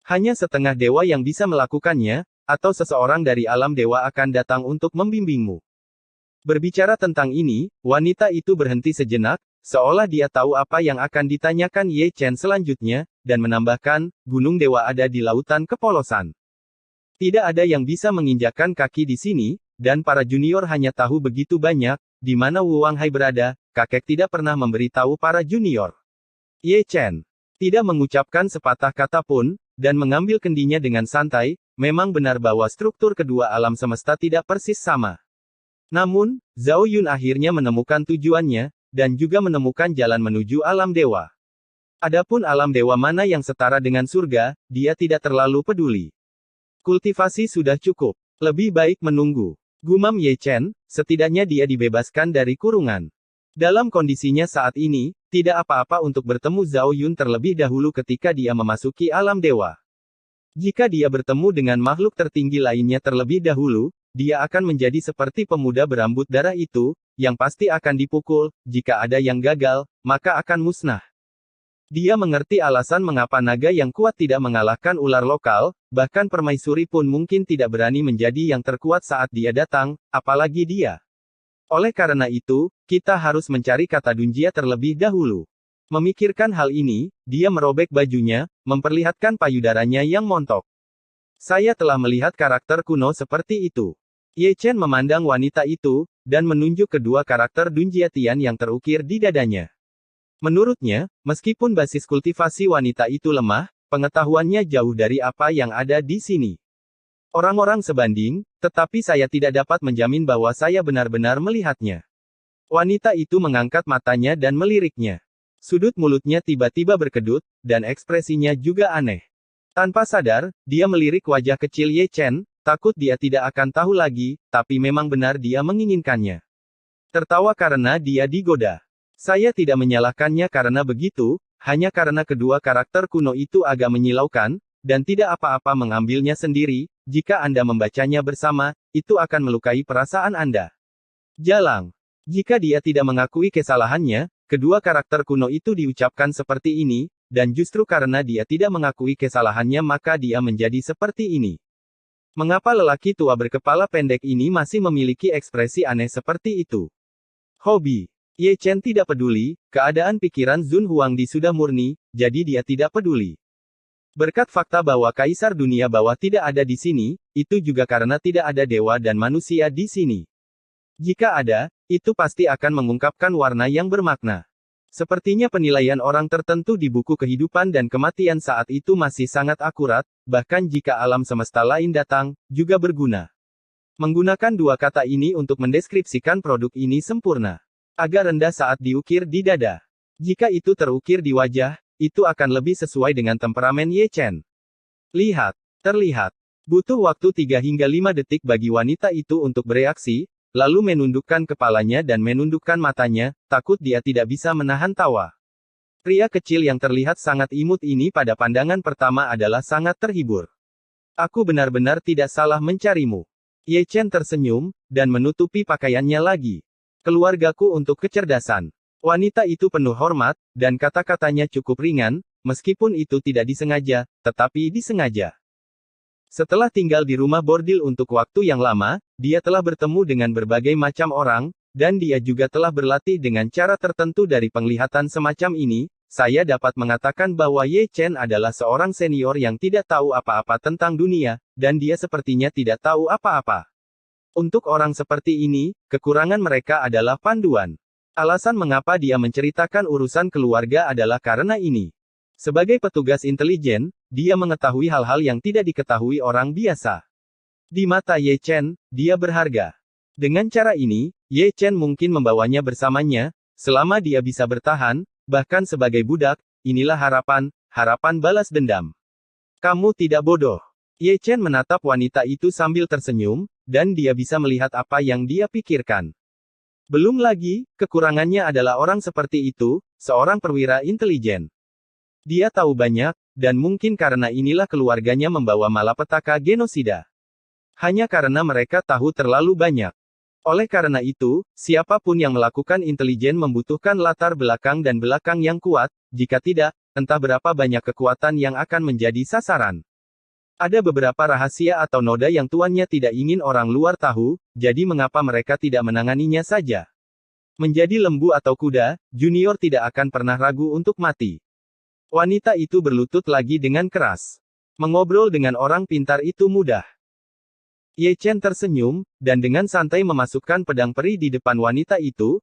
Hanya setengah dewa yang bisa melakukannya, atau seseorang dari alam dewa akan datang untuk membimbingmu. Berbicara tentang ini, wanita itu berhenti sejenak, seolah dia tahu apa yang akan ditanyakan Ye Chen selanjutnya, dan menambahkan, Gunung Dewa ada di lautan kepolosan. Tidak ada yang bisa menginjakkan kaki di sini, dan para junior hanya tahu begitu banyak, di mana Wu Wanghai berada, kakek tidak pernah memberitahu para junior. Ye Chen tidak mengucapkan sepatah kata pun, dan mengambil kendinya dengan santai, memang benar bahwa struktur kedua alam semesta tidak persis sama. Namun, Zhao Yun akhirnya menemukan tujuannya, dan juga menemukan jalan menuju alam dewa. Adapun alam dewa mana yang setara dengan surga, dia tidak terlalu peduli. Kultivasi sudah cukup. Lebih baik menunggu. Gumam Ye Chen, setidaknya dia dibebaskan dari kurungan. Dalam kondisinya saat ini, tidak apa-apa untuk bertemu Zhao Yun terlebih dahulu ketika dia memasuki alam dewa. Jika dia bertemu dengan makhluk tertinggi lainnya terlebih dahulu, dia akan menjadi seperti pemuda berambut darah itu, yang pasti akan dipukul. Jika ada yang gagal, maka akan musnah. Dia mengerti alasan mengapa naga yang kuat tidak mengalahkan ular lokal, bahkan permaisuri pun mungkin tidak berani menjadi yang terkuat saat dia datang, apalagi dia. Oleh karena itu, kita harus mencari kata Dunjia terlebih dahulu. Memikirkan hal ini, dia merobek bajunya, memperlihatkan payudaranya yang montok. Saya telah melihat karakter kuno seperti itu. Ye Chen memandang wanita itu, dan menunjuk kedua karakter Dunjia Tian yang terukir di dadanya. Menurutnya, meskipun basis kultivasi wanita itu lemah, pengetahuannya jauh dari apa yang ada di sini. Orang-orang sebanding, tetapi saya tidak dapat menjamin bahwa saya benar-benar melihatnya. Wanita itu mengangkat matanya dan meliriknya. Sudut mulutnya tiba-tiba berkedut, dan ekspresinya juga aneh. Tanpa sadar, dia melirik wajah kecil Ye Chen, takut dia tidak akan tahu lagi, tapi memang benar dia menginginkannya. Tertawa karena dia digoda. Saya tidak menyalahkannya karena begitu, hanya karena kedua karakter kuno itu agak menyilaukan, dan tidak apa-apa mengambilnya sendiri. Jika Anda membacanya bersama, itu akan melukai perasaan Anda. Jalang. Jika dia tidak mengakui kesalahannya, kedua karakter kuno itu diucapkan seperti ini, dan justru karena dia tidak mengakui kesalahannya maka dia menjadi seperti ini. Mengapa lelaki tua berkepala pendek ini masih memiliki ekspresi aneh seperti itu? Hobi. Ye Chen tidak peduli, keadaan pikiran Zun Huangdi sudah murni, jadi dia tidak peduli. Berkat fakta bahwa Kaisar Dunia Bawah tidak ada di sini, itu juga karena tidak ada dewa dan manusia di sini. Jika ada, itu pasti akan mengungkapkan warna yang bermakna. Sepertinya penilaian orang tertentu di buku kehidupan dan kematian saat itu masih sangat akurat, bahkan jika alam semesta lain datang, juga berguna. Menggunakan dua kata ini untuk mendeskripsikan produk ini sempurna. Agak rendah saat diukir di dada. Jika itu terukir di wajah, itu akan lebih sesuai dengan temperamen Ye Chen. Lihat, terlihat. Butuh waktu 3 hingga 5 detik bagi wanita itu untuk bereaksi, lalu menundukkan kepalanya dan menundukkan matanya, takut dia tidak bisa menahan tawa. Pria kecil yang terlihat sangat imut ini pada pandangan pertama adalah sangat terhibur. Aku benar-benar tidak salah mencarimu. Ye Chen tersenyum, dan menutupi pakaiannya lagi. Keluargaku untuk kecerdasan. Wanita itu penuh hormat, dan kata-katanya cukup ringan, meskipun itu tidak disengaja, tetapi disengaja. Setelah tinggal di rumah bordil untuk waktu yang lama, dia telah bertemu dengan berbagai macam orang, dan dia juga telah berlatih dengan cara tertentu dari penglihatan semacam ini. Saya dapat mengatakan bahwa Ye Chen adalah seorang senior yang tidak tahu apa-apa tentang dunia, dan dia sepertinya tidak tahu apa-apa. Untuk orang seperti ini, kekurangan mereka adalah panduan. Alasan mengapa dia menceritakan urusan keluarga adalah karena ini. Sebagai petugas intelijen, dia mengetahui hal-hal yang tidak diketahui orang biasa. Di mata Ye Chen, dia berharga. Dengan cara ini, Ye Chen mungkin membawanya bersamanya, selama dia bisa bertahan, bahkan sebagai budak. Inilah harapan balas dendam. Kamu tidak bodoh. Ye Chen menatap wanita itu sambil tersenyum, dan dia bisa melihat apa yang dia pikirkan. Belum lagi, kekurangannya adalah orang seperti itu, seorang perwira intelijen. Dia tahu banyak, dan mungkin karena inilah keluarganya membawa malapetaka genosida. Hanya karena mereka tahu terlalu banyak. Oleh karena itu, siapapun yang melakukan intelijen membutuhkan latar belakang dan belakang yang kuat, jika tidak, entah berapa banyak kekuatan yang akan menjadi sasaran. Ada beberapa rahasia atau noda yang tuannya tidak ingin orang luar tahu, jadi mengapa mereka tidak menanganinya saja? Menjadi lembu atau kuda, junior tidak akan pernah ragu untuk mati. Wanita itu berlutut lagi dengan keras. Mengobrol dengan orang pintar itu mudah. Ye Chen tersenyum, dan dengan santai memasukkan pedang peri di depan wanita itu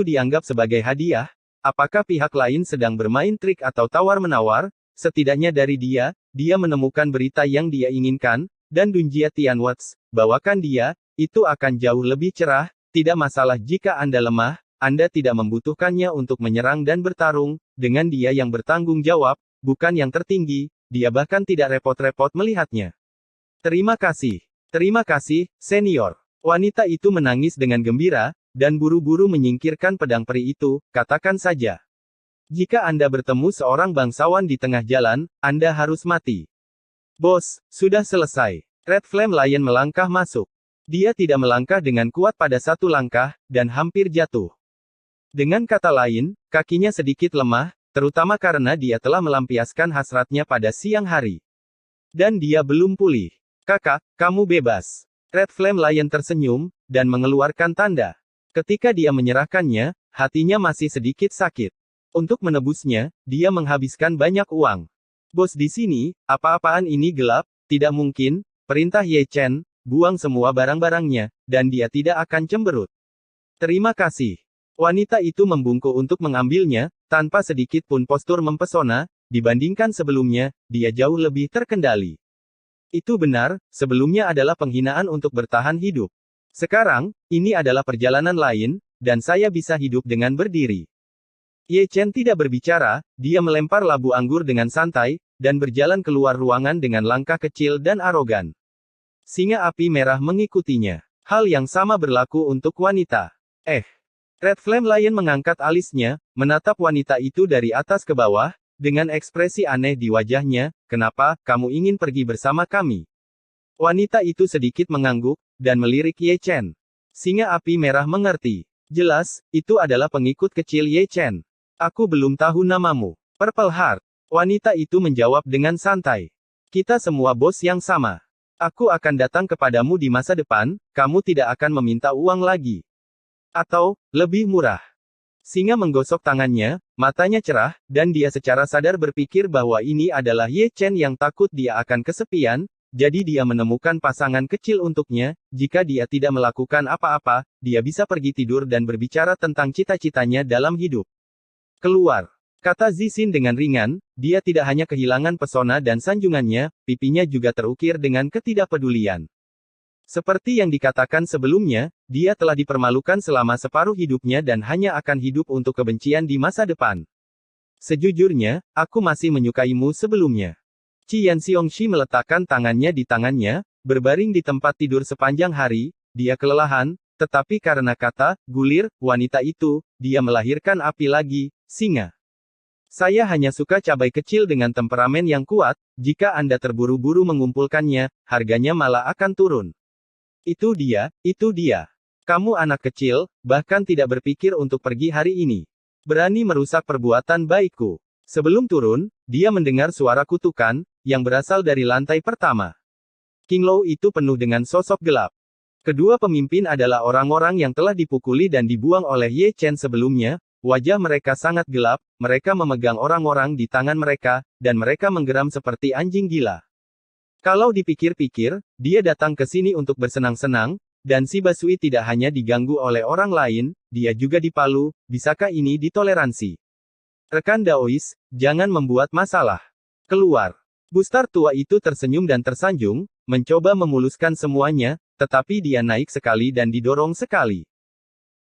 dianggap sebagai hadiah. Apakah pihak lain sedang bermain trik atau tawar-menawar? Setidaknya dari dia menemukan berita yang dia inginkan, dan Dunjia Tianwatch, bawakan dia, itu akan jauh lebih cerah. Tidak masalah jika Anda lemah, Anda tidak membutuhkannya untuk menyerang dan bertarung, dengan dia yang bertanggung jawab, bukan yang tertinggi, dia bahkan tidak repot-repot melihatnya. Terima kasih, senior. Wanita itu menangis dengan gembira, dan buru-buru menyingkirkan pedang peri itu, katakan saja. Jika Anda bertemu seorang bangsawan di tengah jalan, Anda harus mati. Bos, sudah selesai. Red Flame Lion melangkah masuk. Dia tidak melangkah dengan kuat pada satu langkah, dan hampir jatuh. Dengan kata lain, kakinya sedikit lemah, terutama karena dia telah melampiaskan hasratnya pada siang hari. Dan dia belum pulih. Kakak, kamu bebas. Red Flame Lion tersenyum, dan mengeluarkan tanda. Ketika dia menyerahkannya, hatinya masih sedikit sakit. Untuk menebusnya, dia menghabiskan banyak uang. Bos di sini, apa-apaan ini gelap, tidak mungkin, perintah Ye Chen. Buang semua barang-barangnya, dan dia tidak akan cemberut. Terima kasih. Wanita itu membungkuk untuk mengambilnya, tanpa sedikit pun postur mempesona, dibandingkan sebelumnya, dia jauh lebih terkendali. Itu benar, sebelumnya adalah penghinaan untuk bertahan hidup. Sekarang, ini adalah perjalanan lain, dan saya bisa hidup dengan berdiri. Ye Chen tidak berbicara, dia melempar labu anggur dengan santai, dan berjalan keluar ruangan dengan langkah kecil dan arogan. Singa api merah mengikutinya. Hal yang sama berlaku untuk wanita. Red Flame Lion mengangkat alisnya, menatap wanita itu dari atas ke bawah, dengan ekspresi aneh di wajahnya, kenapa, kamu ingin pergi bersama kami? Wanita itu sedikit mengangguk, dan melirik Ye Chen. Singa api merah mengerti. Jelas, itu adalah pengikut kecil Ye Chen. Aku belum tahu namamu. Purple Heart. Wanita itu menjawab dengan santai. Kita semua bos yang sama. Aku akan datang kepadamu di masa depan, kamu tidak akan meminta uang lagi. Atau, lebih murah. Singa menggosok tangannya, matanya cerah, dan dia secara sadar berpikir bahwa ini adalah Ye Chen yang takut dia akan kesepian, jadi dia menemukan pasangan kecil untuknya, jika dia tidak melakukan apa-apa, dia bisa pergi tidur dan berbicara tentang cita-citanya dalam hidup. Keluar. Kata Zixin dengan ringan, dia tidak hanya kehilangan pesona dan sanjungannya, pipinya juga terukir dengan ketidakpedulian. Seperti yang dikatakan sebelumnya, dia telah dipermalukan selama separuh hidupnya dan hanya akan hidup untuk kebencian di masa depan. Sejujurnya, aku masih menyukaimu sebelumnya. Qian Xiongxi meletakkan tangannya di tangannya, berbaring di tempat tidur sepanjang hari, dia kelelahan, tetapi karena kata, gulir, wanita itu, dia melahirkan api lagi, singa. Saya hanya suka cabai kecil dengan temperamen yang kuat, jika Anda terburu-buru mengumpulkannya, harganya malah akan turun. Itu dia. Kamu anak kecil, bahkan tidak berpikir untuk pergi hari ini. Berani merusak perbuatan baikku. Sebelum turun, dia mendengar suara kutukan, yang berasal dari lantai pertama. King Lou itu penuh dengan sosok gelap. Kedua pemimpin adalah orang-orang yang telah dipukuli dan dibuang oleh Ye Chen sebelumnya. Wajah mereka sangat gelap, mereka memegang orang-orang di tangan mereka, dan mereka menggeram seperti anjing gila. Kalau dipikir-pikir, dia datang ke sini untuk bersenang-senang, dan si Basui tidak hanya diganggu oleh orang lain, dia juga dipalu, bisakah ini ditoleransi? Rekan Daois, jangan membuat masalah. Keluar. Bustar tua itu tersenyum dan tersanjung, mencoba memuluskan semuanya, tetapi dia naik sekali dan didorong sekali.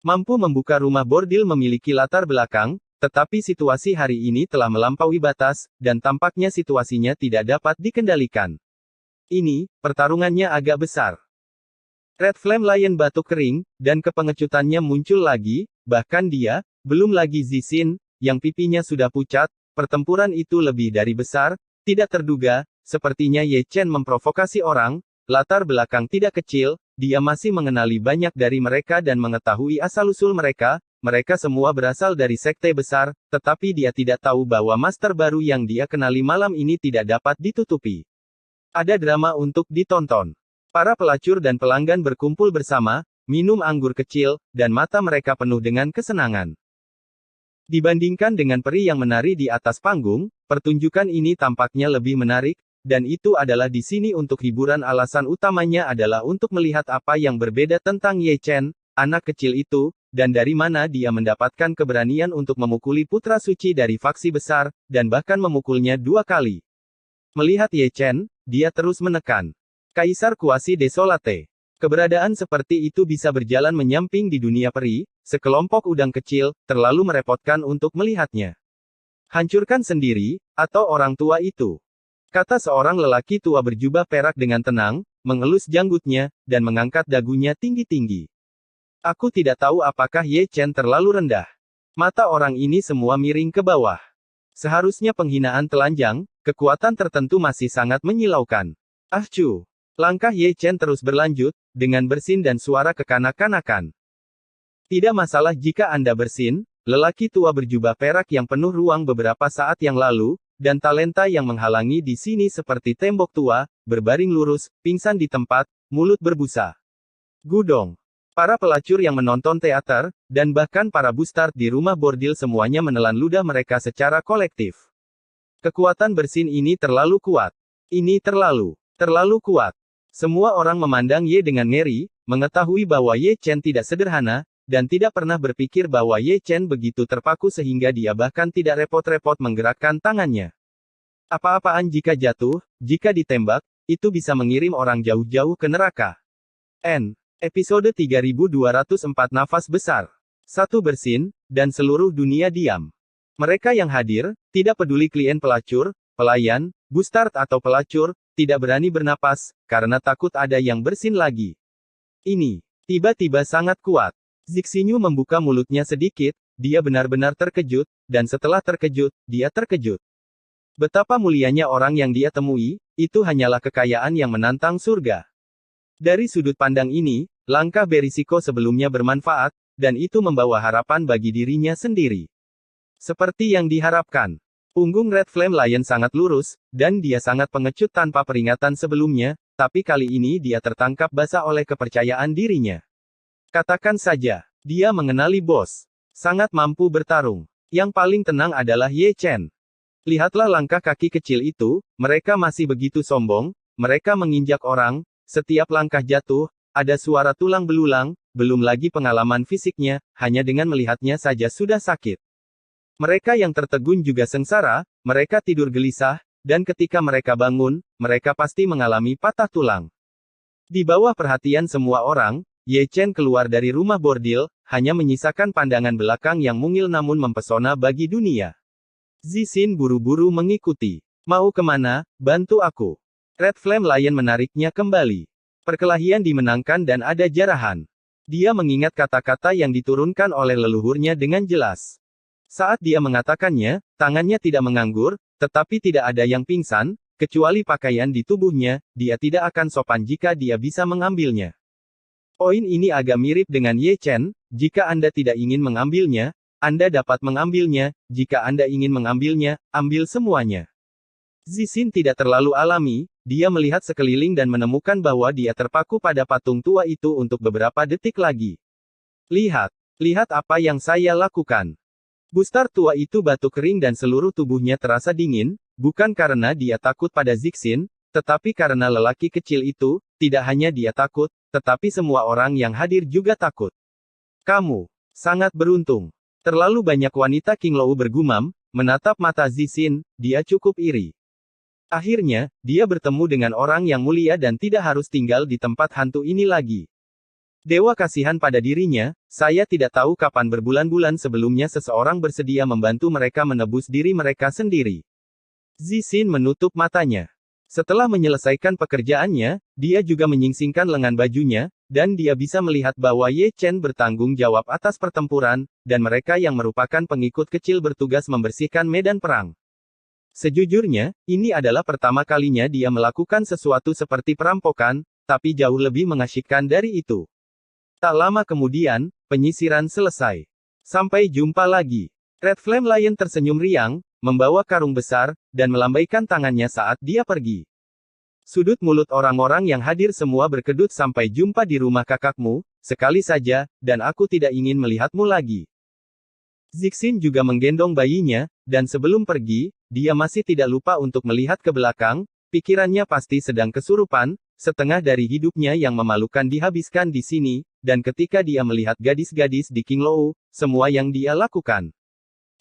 Mampu membuka rumah bordil memiliki latar belakang, tetapi situasi hari ini telah melampaui batas, dan tampaknya situasinya tidak dapat dikendalikan. Ini, pertarungannya agak besar. Red Flame Lion batuk kering, dan kepengecutannya muncul lagi, bahkan dia, belum lagi Zixin, yang pipinya sudah pucat, pertempuran itu lebih dari besar, tidak terduga, sepertinya Ye Chen memprovokasi orang, latar belakang tidak kecil, dia masih mengenali banyak dari mereka dan mengetahui asal-usul mereka, mereka semua berasal dari sekte besar, tetapi dia tidak tahu bahwa master baru yang dia kenali malam ini tidak dapat ditutupi. Ada drama untuk ditonton. Para pelacur dan pelanggan berkumpul bersama, minum anggur kecil, dan mata mereka penuh dengan kesenangan. Dibandingkan dengan peri yang menari di atas panggung, pertunjukan ini tampaknya lebih menarik, dan itu adalah di sini untuk hiburan. Alasan utamanya adalah untuk melihat apa yang berbeda tentang Ye Chen, anak kecil itu, dan dari mana dia mendapatkan keberanian untuk memukuli putra suci dari faksi besar, dan bahkan memukulnya 2 kali. Melihat Ye Chen, dia terus menekan. Kaisar Kuasi Desolate. Keberadaan seperti itu bisa berjalan menyamping di dunia peri, sekelompok udang kecil, terlalu merepotkan untuk melihatnya. Hancurkan sendiri, atau orang tua itu. Kata seorang lelaki tua berjubah perak dengan tenang, mengelus janggutnya, dan mengangkat dagunya tinggi-tinggi. Aku tidak tahu apakah Ye Chen terlalu rendah. Mata orang ini semua miring ke bawah. Seharusnya penghinaan telanjang, kekuatan tertentu masih sangat menyilaukan. Ahcu. Langkah Ye Chen terus berlanjut, dengan bersin dan suara kekanak-kanakan. Tidak masalah jika Anda bersin, lelaki tua berjubah perak yang penuh ruang beberapa saat yang lalu, dan talenta yang menghalangi di sini seperti tembok tua, berbaring lurus, pingsan di tempat, mulut berbusa. Gudong. Para pelacur yang menonton teater, dan bahkan para bustard di rumah bordil semuanya menelan ludah mereka secara kolektif. Kekuatan bersin ini terlalu kuat. Ini terlalu kuat. Semua orang memandang Ye dengan ngeri, mengetahui bahwa Ye Chen tidak sederhana, dan tidak pernah berpikir bahwa Ye Chen begitu terpaku sehingga dia bahkan tidak repot-repot menggerakkan tangannya. Apa-apaan jika jatuh, jika ditembak, itu bisa mengirim orang jauh-jauh ke neraka. Episode 3204 Nafas Besar. Satu bersin, dan seluruh dunia diam. Mereka yang hadir, tidak peduli klien pelacur, pelayan, bustard atau pelacur, tidak berani bernapas, karena takut ada yang bersin lagi. Ini, tiba-tiba sangat kuat. Zixinyu membuka mulutnya sedikit, dia benar-benar terkejut, dan setelah terkejut, dia terkejut. Betapa mulianya orang yang dia temui, itu hanyalah kekayaan yang menantang surga. Dari sudut pandang ini, langkah berisiko sebelumnya bermanfaat, dan itu membawa harapan bagi dirinya sendiri. Seperti yang diharapkan. Punggung Red Flame Lion sangat lurus, dan dia sangat pengecut tanpa peringatan sebelumnya, tapi kali ini dia tertangkap basah oleh kepercayaan dirinya. Katakan saja, dia mengenali bos. Sangat mampu bertarung. Yang paling tenang adalah Ye Chen. Lihatlah langkah kaki kecil itu, mereka masih begitu sombong, mereka menginjak orang, setiap langkah jatuh, ada suara tulang belulang, belum lagi pengalaman fisiknya, hanya dengan melihatnya saja sudah sakit. Mereka yang tertegun juga sengsara, mereka tidur gelisah, dan ketika mereka bangun, mereka pasti mengalami patah tulang. Di bawah perhatian semua orang, Ye Chen keluar dari rumah bordil, hanya menyisakan pandangan belakang yang mungil namun mempesona bagi dunia. Zixin buru-buru mengikuti. Mau kemana, bantu aku. Red Flame Lion menariknya kembali. Perkelahian dimenangkan dan ada jarahan. Dia mengingat kata-kata yang diturunkan oleh leluhurnya dengan jelas. Saat dia mengatakannya, tangannya tidak menganggur, tetapi tidak ada yang pingsan, kecuali pakaian di tubuhnya, dia tidak akan sopan jika dia bisa mengambilnya. Poin ini agak mirip dengan Ye Chen, jika Anda tidak ingin mengambilnya, Anda dapat mengambilnya, jika Anda ingin mengambilnya, ambil semuanya. Zixin tidak terlalu alami, dia melihat sekeliling dan menemukan bahwa dia terpaku pada patung tua itu untuk beberapa detik lagi. Lihat apa yang saya lakukan. Bustard tua itu batuk kering dan seluruh tubuhnya terasa dingin, bukan karena dia takut pada Zixin, tetapi karena lelaki kecil itu, tidak hanya dia takut, tetapi semua orang yang hadir juga takut. Kamu sangat beruntung. Terlalu banyak wanita Qinglou bergumam, menatap mata Zixin, dia cukup iri. Akhirnya, dia bertemu dengan orang yang mulia dan tidak harus tinggal di tempat hantu ini lagi. Dewa kasihan pada dirinya, saya tidak tahu kapan berbulan-bulan sebelumnya seseorang bersedia membantu mereka menebus diri mereka sendiri. Zixin menutup matanya. Setelah menyelesaikan pekerjaannya, dia juga menyingsingkan lengan bajunya, dan dia bisa melihat bahwa Ye Chen bertanggung jawab atas pertempuran, dan mereka yang merupakan pengikut kecil bertugas membersihkan medan perang. Sejujurnya, ini adalah pertama kalinya dia melakukan sesuatu seperti perampokan, tapi jauh lebih mengasyikkan dari itu. Tak lama kemudian, penyisiran selesai. Sampai jumpa lagi. Red Flame Lion tersenyum riang, membawa karung besar, dan melambaikan tangannya saat dia pergi. Sudut mulut orang-orang yang hadir semua berkedut sampai jumpa di rumah kakakmu, sekali saja, dan aku tidak ingin melihatmu lagi. Zixin juga menggendong bayinya, dan sebelum pergi, dia masih tidak lupa untuk melihat ke belakang, pikirannya pasti sedang kesurupan, setengah dari hidupnya yang memalukan dihabiskan di sini, dan ketika dia melihat gadis-gadis di Qinglou, semua yang dia lakukan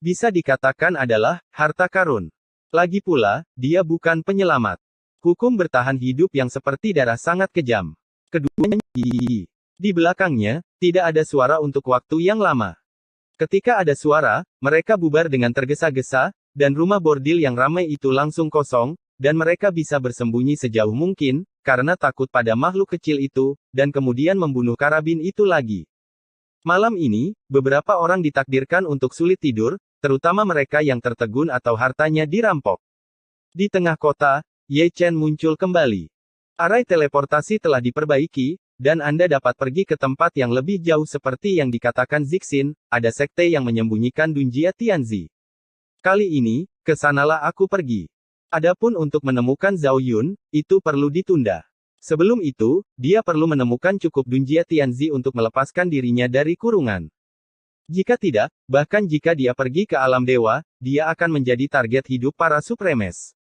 bisa dikatakan adalah harta karun. Lagi pula, dia bukan penyelamat. Hukum bertahan hidup yang seperti darah sangat kejam. Keduanya Di belakangnya, tidak ada suara untuk waktu yang lama. Ketika ada suara, mereka bubar dengan tergesa-gesa, dan rumah bordil yang ramai itu langsung kosong, dan mereka bisa bersembunyi sejauh mungkin, karena takut pada makhluk kecil itu, dan kemudian membunuh karabin itu lagi. Malam ini, beberapa orang ditakdirkan untuk sulit tidur, terutama mereka yang tertegun atau hartanya dirampok. Di tengah kota, Ye Chen muncul kembali. Arai teleportasi telah diperbaiki, dan Anda dapat pergi ke tempat yang lebih jauh seperti yang dikatakan Zixin, ada sekte yang menyembunyikan Dunjia Tianzi. Kali ini, ke sanalah aku pergi. Adapun untuk menemukan Zhao Yun, itu perlu ditunda. Sebelum itu, dia perlu menemukan cukup Dunjia Tianzi untuk melepaskan dirinya dari kurungan. Jika tidak, bahkan jika dia pergi ke alam dewa, dia akan menjadi target hidup para Supremes.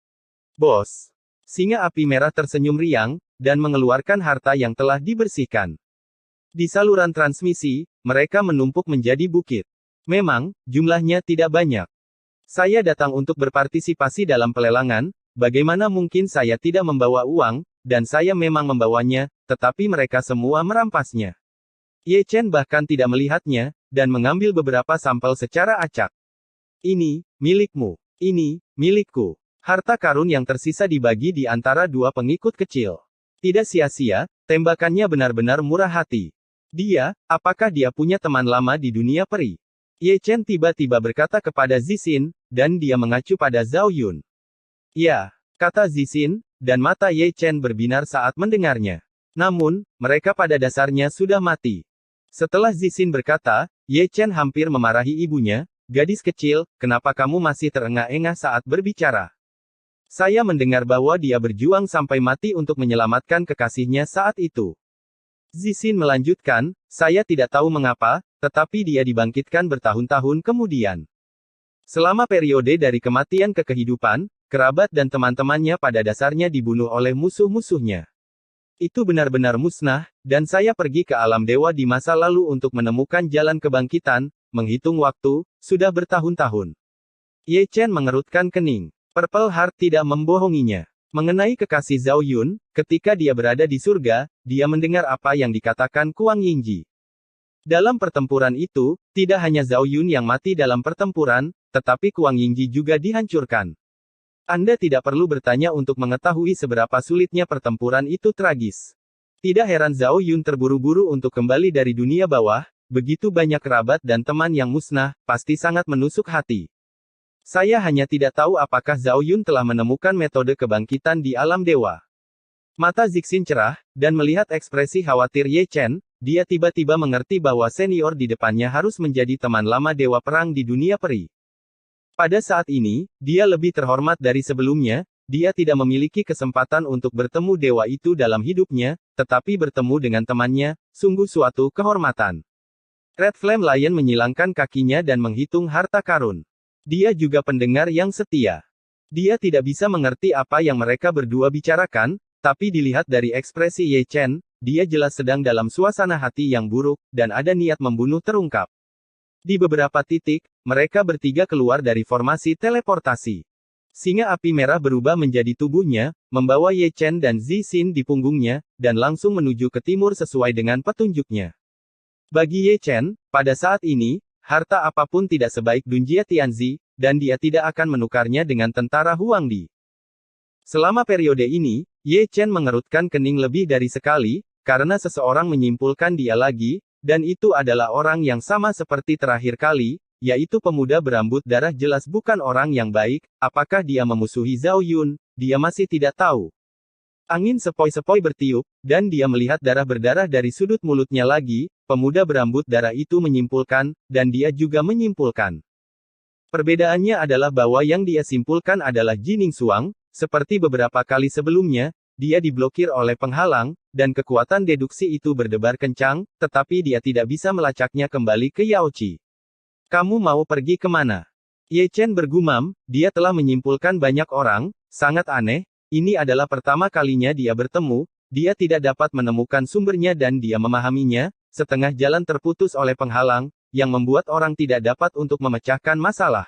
Bos. Singa api merah tersenyum riang, dan mengeluarkan harta yang telah dibersihkan. Di saluran transmisi, mereka menumpuk menjadi bukit. Memang, jumlahnya tidak banyak. Saya datang untuk berpartisipasi dalam pelelangan, bagaimana mungkin saya tidak membawa uang, dan saya memang membawanya, tetapi mereka semua merampasnya. Ye Chen bahkan tidak melihatnya, dan mengambil beberapa sampel secara acak. Ini, milikmu. Ini, milikku. Harta karun yang tersisa dibagi di antara dua pengikut kecil. Tidak sia-sia, tembakannya benar-benar murah hati. Dia, apakah dia punya teman lama di dunia peri? Ye Chen tiba-tiba berkata kepada Zixin, dan dia mengacu pada Zhao Yun. Ya, kata Zixin, dan mata Ye Chen berbinar saat mendengarnya. Namun, mereka pada dasarnya sudah mati. Setelah Zixin berkata, Ye Chen hampir memarahi ibunya, gadis kecil, kenapa kamu masih terengah-engah saat berbicara? Saya mendengar bahwa dia berjuang sampai mati untuk menyelamatkan kekasihnya saat itu. Zixin melanjutkan, saya tidak tahu mengapa, tetapi dia dibangkitkan bertahun-tahun kemudian. Selama periode dari kematian ke kehidupan, kerabat dan teman-temannya pada dasarnya dibunuh oleh musuh-musuhnya. Itu benar-benar musnah, dan saya pergi ke alam dewa di masa lalu untuk menemukan jalan kebangkitan, menghitung waktu, sudah bertahun-tahun. Ye Chen mengerutkan kening. Purple Heart tidak membohonginya. Mengenai kekasih Zhao Yun, ketika dia berada di surga, dia mendengar apa yang dikatakan Kuang Yingji. Dalam pertempuran itu, tidak hanya Zhao Yun yang mati dalam pertempuran, tetapi Kuang Yingji juga dihancurkan. Anda tidak perlu bertanya untuk mengetahui seberapa sulitnya pertempuran itu tragis. Tidak heran Zhao Yun terburu-buru untuk kembali dari dunia bawah, begitu banyak kerabat dan teman yang musnah, pasti sangat menusuk hati. Saya hanya tidak tahu apakah Zhao Yun telah menemukan metode kebangkitan di alam dewa. Mata Zixin cerah, dan melihat ekspresi khawatir Ye Chen, dia tiba-tiba mengerti bahwa senior di depannya harus menjadi teman lama dewa perang di dunia peri. Pada saat ini, dia lebih terhormat dari sebelumnya, dia tidak memiliki kesempatan untuk bertemu dewa itu dalam hidupnya, tetapi bertemu dengan temannya, sungguh suatu kehormatan. Red Flame Lion menyilangkan kakinya dan menghitung harta karun. Dia juga pendengar yang setia. Dia tidak bisa mengerti apa yang mereka berdua bicarakan, tapi dilihat dari ekspresi Ye Chen, dia jelas sedang dalam suasana hati yang buruk, dan ada niat membunuh terungkap. Di beberapa titik, mereka bertiga keluar dari formasi teleportasi. Singa api merah berubah menjadi tubuhnya, membawa Ye Chen dan Zixin di punggungnya, dan langsung menuju ke timur sesuai dengan petunjuknya. Bagi Ye Chen, pada saat ini, harta apapun tidak sebaik Dunjia Tianzi, dan dia tidak akan menukarnya dengan tentara Huangdi. Selama periode ini, Ye Chen mengerutkan kening lebih dari sekali, karena seseorang menyimpulkan dia lagi, dan itu adalah orang yang sama seperti terakhir kali, yaitu pemuda berambut darah jelas bukan orang yang baik. Apakah dia memusuhi Zhao Yun? Dia masih tidak tahu. Angin sepoi-sepoi bertiup, dan dia melihat darah berdarah dari sudut mulutnya lagi. Pemuda berambut darah itu menyimpulkan, dan dia juga menyimpulkan. Perbedaannya adalah bahwa yang dia simpulkan adalah Jining Suang, seperti beberapa kali sebelumnya, dia diblokir oleh penghalang, dan kekuatan deduksi itu berdebar kencang, tetapi dia tidak bisa melacaknya kembali ke Yaochi. Kamu mau pergi kemana? Ye Chen bergumam, dia telah menyimpulkan banyak orang, sangat aneh, ini adalah pertama kalinya dia bertemu, dia tidak dapat menemukan sumbernya dan dia memahaminya, setengah jalan terputus oleh penghalang, yang membuat orang tidak dapat untuk memecahkan masalah.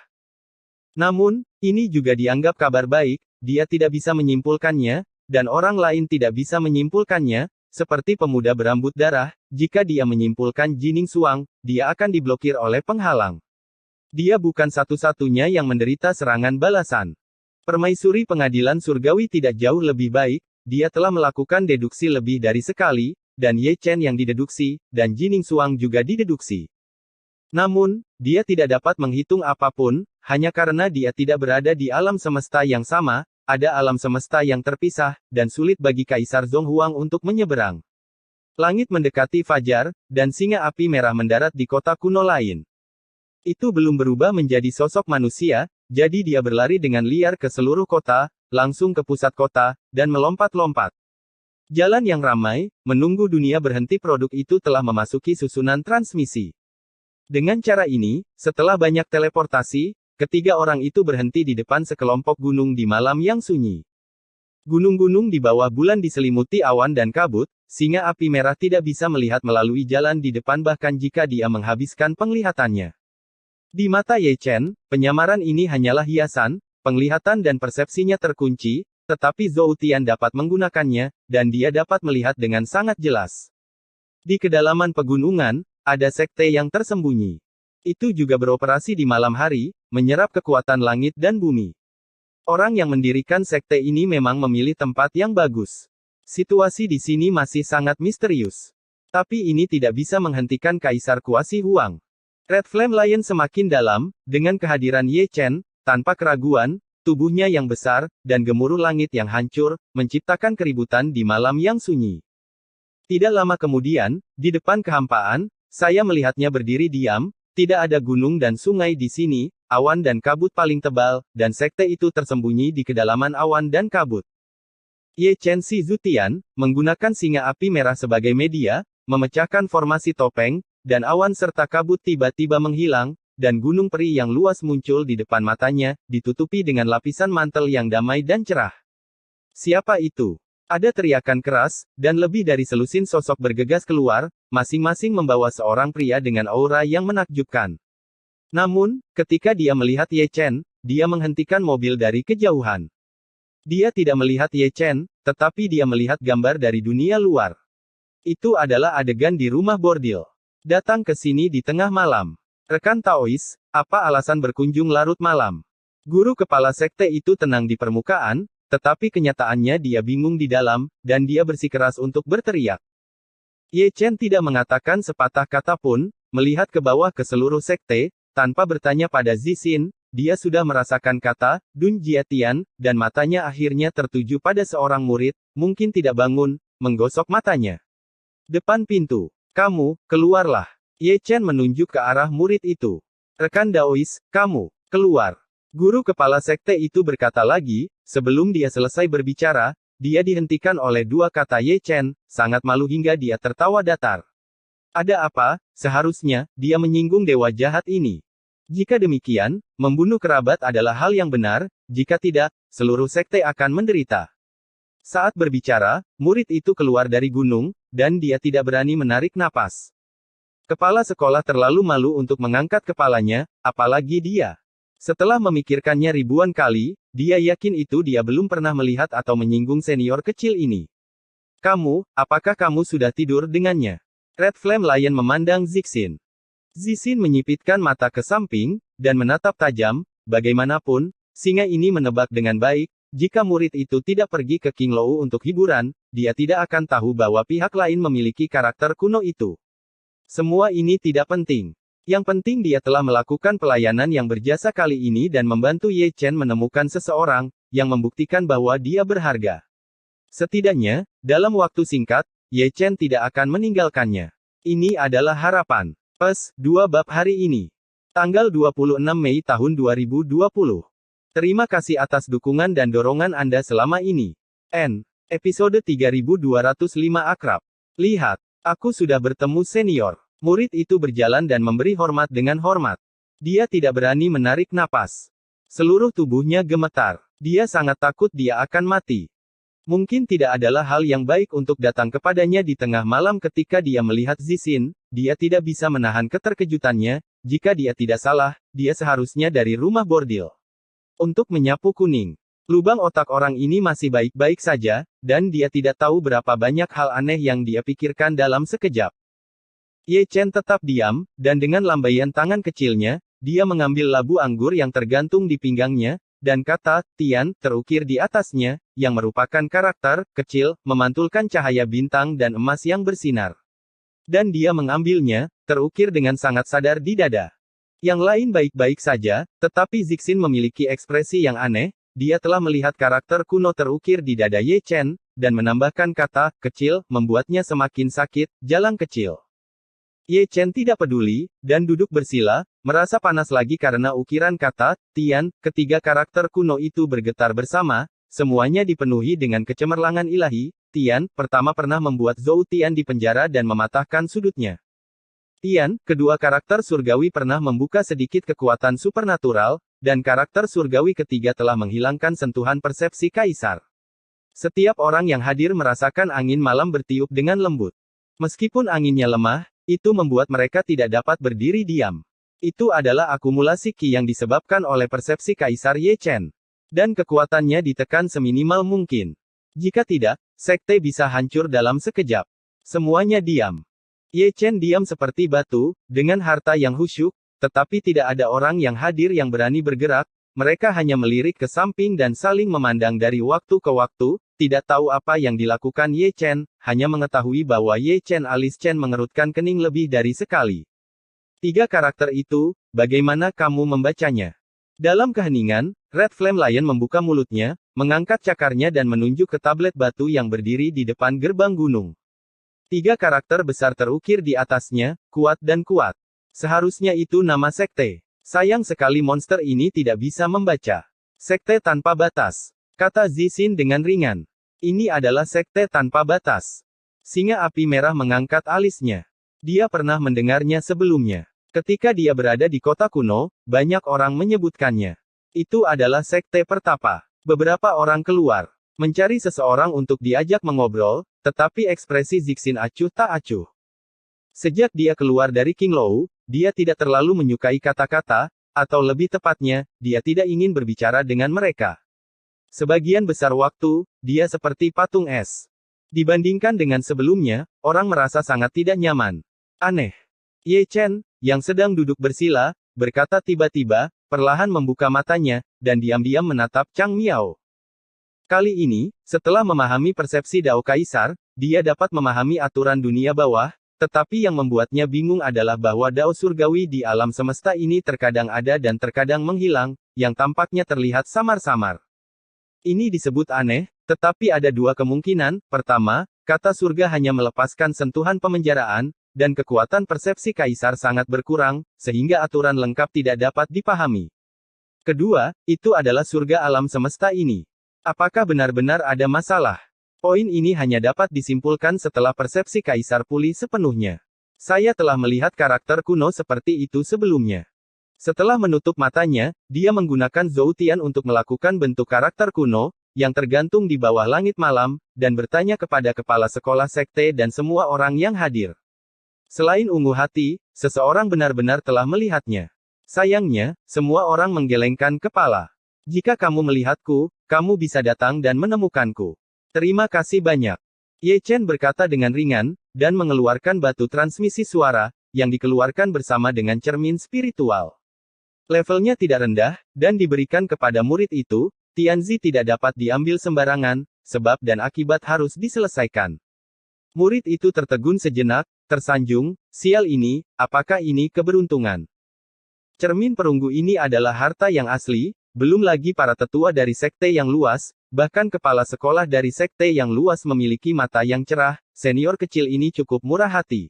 Namun, ini juga dianggap kabar baik, dia tidak bisa menyimpulkannya, dan orang lain tidak bisa menyimpulkannya, Seperti pemuda berambut darah, jika dia menyimpulkan Jining Suang, dia akan diblokir oleh penghalang. Dia bukan satu-satunya yang menderita serangan balasan. Permaisuri pengadilan surgawi tidak jauh lebih baik, dia telah melakukan deduksi lebih dari sekali, dan Ye Chen yang dideduksi, dan Jining Suang juga dideduksi. Namun, dia tidak dapat menghitung apapun, hanya karena dia tidak berada di alam semesta yang sama, ada alam semesta yang terpisah, dan sulit bagi Kaisar Zhonghuang untuk menyeberang. Langit mendekati fajar, dan singa api merah mendarat di kota kuno lain. Itu belum berubah menjadi sosok manusia, jadi dia berlari dengan liar ke seluruh kota, langsung ke pusat kota, dan melompat-lompat. Jalan yang ramai, menunggu dunia berhenti produk itu telah memasuki susunan transmisi. Dengan cara ini, setelah banyak teleportasi, ketiga orang itu berhenti di depan sekelompok gunung di malam yang sunyi. Gunung-gunung di bawah bulan diselimuti awan dan kabut, singa api merah tidak bisa melihat melalui jalan di depan bahkan jika dia menghabiskan penglihatannya. Di mata Ye Chen, penyamaran ini hanyalah hiasan, penglihatan dan persepsinya terkunci, tetapi Zhou Tian dapat menggunakannya, dan dia dapat melihat dengan sangat jelas. Di kedalaman pegunungan, ada sekte yang tersembunyi. Itu juga beroperasi di malam hari, menyerap kekuatan langit dan bumi. Orang yang mendirikan sekte ini memang memilih tempat yang bagus. Situasi di sini masih sangat misterius. Tapi ini tidak bisa menghentikan Kaisar Kuasi Huang. Red Flame Lion semakin dalam, dengan kehadiran Ye Chen, tanpa keraguan, tubuhnya yang besar, dan gemuruh langit yang hancur, menciptakan keributan di malam yang sunyi. Tidak lama kemudian, di depan kehampaan, saya melihatnya berdiri diam, tidak ada gunung dan sungai di sini, awan dan kabut paling tebal, dan sekte itu tersembunyi di kedalaman awan dan kabut. Ye Chen Si Zutian, menggunakan singa api merah sebagai media, memecahkan formasi topeng, dan awan serta kabut tiba-tiba menghilang, dan gunung peri yang luas muncul di depan matanya, ditutupi dengan lapisan mantel yang damai dan cerah. Siapa itu? Ada teriakan keras, dan lebih dari selusin sosok bergegas keluar, masing-masing membawa seorang pria dengan aura yang menakjubkan. Namun, ketika dia melihat Ye Chen, dia menghentikan mobil dari kejauhan. Dia tidak melihat Ye Chen, tetapi dia melihat gambar dari dunia luar. Itu adalah adegan di rumah bordil. Datang ke sini di tengah malam. Rekan Taois, apa alasan berkunjung larut malam? Guru kepala sekte itu tenang di permukaan, tetapi kenyataannya dia bingung di dalam, dan dia bersikeras untuk berteriak. Ye Chen tidak mengatakan sepatah kata pun, melihat ke bawah ke seluruh sekte, tanpa bertanya pada Zixin, dia sudah merasakan kata, Dun Jiatian, dan matanya akhirnya tertuju pada seorang murid, mungkin tidak bangun, menggosok matanya. Depan pintu. Kamu, keluarlah. Ye Chen menunjuk ke arah murid itu. Rekan Daois, kamu, keluar. Guru kepala sekte itu berkata lagi, sebelum dia selesai berbicara, dia dihentikan oleh dua kata Ye Chen, sangat malu hingga dia tertawa datar. Ada apa, seharusnya, dia menyinggung dewa jahat ini. Jika demikian, membunuh kerabat adalah hal yang benar, jika tidak, seluruh sekte akan menderita. Saat berbicara, murid itu keluar dari gunung, dan dia tidak berani menarik napas. Kepala sekolah terlalu malu untuk mengangkat kepalanya, apalagi dia. Setelah memikirkannya ribuan kali, dia yakin itu dia belum pernah melihat atau menyinggung senior kecil ini. Kamu, apakah kamu sudah tidur dengannya? Red Flame Lion memandang Zixin. Zixin menyipitkan mata ke samping, dan menatap tajam, bagaimanapun, singa ini menebak dengan baik, jika murid itu tidak pergi ke King Lou untuk hiburan, dia tidak akan tahu bahwa pihak lain memiliki karakter kuno itu. Semua ini tidak penting. Yang penting dia telah melakukan pelayanan yang berjasa kali ini dan membantu Ye Chen menemukan seseorang, yang membuktikan bahwa dia berharga. Setidaknya, dalam waktu singkat, Ye Chen tidak akan meninggalkannya. Ini adalah harapan. PES, 2 bab hari ini. Tanggal 26 Mei tahun 2020. Terima kasih atas dukungan dan dorongan Anda selama ini. Episode 3205 Akrab. Lihat, aku sudah bertemu senior. Murid itu berjalan dan memberi hormat dengan hormat. Dia tidak berani menarik napas. Seluruh tubuhnya gemetar. Dia sangat takut dia akan mati. Mungkin tidak adalah hal yang baik untuk datang kepadanya di tengah malam ketika dia melihat Zixin, dia tidak bisa menahan keterkejutannya, jika dia tidak salah, dia seharusnya dari rumah bordil. Untuk menyapu kuning. Lubang otak orang ini masih baik-baik saja, dan dia tidak tahu berapa banyak hal aneh yang dia pikirkan dalam sekejap. Ye Chen tetap diam, dan dengan lambaian tangan kecilnya, dia mengambil labu anggur yang tergantung di pinggangnya, dan kata, Tian, terukir di atasnya, yang merupakan karakter, kecil, memantulkan cahaya bintang dan emas yang bersinar. Dan dia mengambilnya, terukir dengan sangat sadar di dada. Yang lain baik-baik saja, tetapi Zixin memiliki ekspresi yang aneh. Dia telah melihat karakter kuno terukir di dada Ye Chen, dan menambahkan kata, kecil, membuatnya semakin sakit, jalang kecil. Ye Chen tidak peduli, dan duduk bersila, merasa panas lagi karena ukiran kata, Tian, ketiga karakter kuno itu bergetar bersama, semuanya dipenuhi dengan kecemerlangan ilahi. Tian, pertama pernah membuat Zhou Tian di penjara dan mematahkan sudutnya. Tian, kedua karakter surgawi pernah membuka sedikit kekuatan supernatural, dan karakter surgawi ketiga telah menghilangkan sentuhan persepsi kaisar. Setiap orang yang hadir merasakan angin malam bertiup dengan lembut. Meskipun anginnya lemah, itu membuat mereka tidak dapat berdiri diam. Itu adalah akumulasi Qi yang disebabkan oleh persepsi kaisar Ye Chen. Dan kekuatannya ditekan seminimal mungkin. Jika tidak, sekte bisa hancur dalam sekejap. Semuanya diam. Ye Chen diam seperti batu, dengan harta yang khusyuk, tetapi tidak ada orang yang hadir yang berani bergerak, mereka hanya melirik ke samping dan saling memandang dari waktu ke waktu, tidak tahu apa yang dilakukan Ye Chen, hanya mengetahui bahwa Ye Chen alis Chen mengerutkan kening lebih dari sekali. Tiga karakter itu, bagaimana kamu membacanya? Dalam keheningan, Red Flame Lion membuka mulutnya, mengangkat cakarnya dan menunjuk ke tablet batu yang berdiri di depan gerbang gunung. Tiga karakter besar terukir di atasnya, kuat dan kuat. Seharusnya itu nama sekte. Sayang sekali monster ini tidak bisa membaca. Sekte tanpa batas, kata Zixin dengan ringan. Ini adalah sekte tanpa batas. Singa api merah mengangkat alisnya. Dia pernah mendengarnya sebelumnya. Ketika dia berada di kota kuno, banyak orang menyebutkannya. Itu adalah sekte pertapa. Beberapa orang keluar, mencari seseorang untuk diajak mengobrol, tetapi ekspresi Zixin acuh tak acuh. Sejak dia keluar dari King Lou, dia tidak terlalu menyukai kata-kata, atau lebih tepatnya, dia tidak ingin berbicara dengan mereka. Sebagian besar waktu, dia seperti patung es. Dibandingkan dengan sebelumnya, orang merasa sangat tidak nyaman. Aneh. Ye Chen, yang sedang duduk bersila, berkata tiba-tiba, perlahan membuka matanya, dan diam-diam menatap Chang Miao. Kali ini, setelah memahami persepsi Dao Kaisar, dia dapat memahami aturan dunia bawah, tetapi yang membuatnya bingung adalah bahwa Dao surgawi di alam semesta ini terkadang ada dan terkadang menghilang, yang tampaknya terlihat samar-samar. Ini disebut aneh, tetapi ada dua kemungkinan. Pertama, kata surga hanya melepaskan sentuhan pemenjaraan, dan kekuatan persepsi kaisar sangat berkurang, sehingga aturan lengkap tidak dapat dipahami. Kedua, itu adalah surga alam semesta ini. Apakah benar-benar ada masalah? Poin ini hanya dapat disimpulkan setelah persepsi kaisar pulih sepenuhnya. Saya telah melihat karakter kuno seperti itu sebelumnya. Setelah menutup matanya, dia menggunakan Zhou Tian untuk melakukan bentuk karakter kuno, yang tergantung di bawah langit malam, dan bertanya kepada kepala sekolah sekte dan semua orang yang hadir. Selain ungu hati, seseorang benar-benar telah melihatnya. Sayangnya, semua orang menggelengkan kepala. Jika kamu melihatku, kamu bisa datang dan menemukanku. Terima kasih banyak. Ye Chen berkata dengan ringan, dan mengeluarkan batu transmisi suara, yang dikeluarkan bersama dengan cermin spiritual. Levelnya tidak rendah, dan diberikan kepada murid itu, Tianzi tidak dapat diambil sembarangan, sebab dan akibat harus diselesaikan. Murid itu tertegun sejenak, tersanjung, sial ini, apakah ini keberuntungan? Cermin perunggu ini adalah harta yang asli, belum lagi para tetua dari sekte yang luas, bahkan kepala sekolah dari sekte yang luas memiliki mata yang cerah, senior kecil ini cukup murah hati.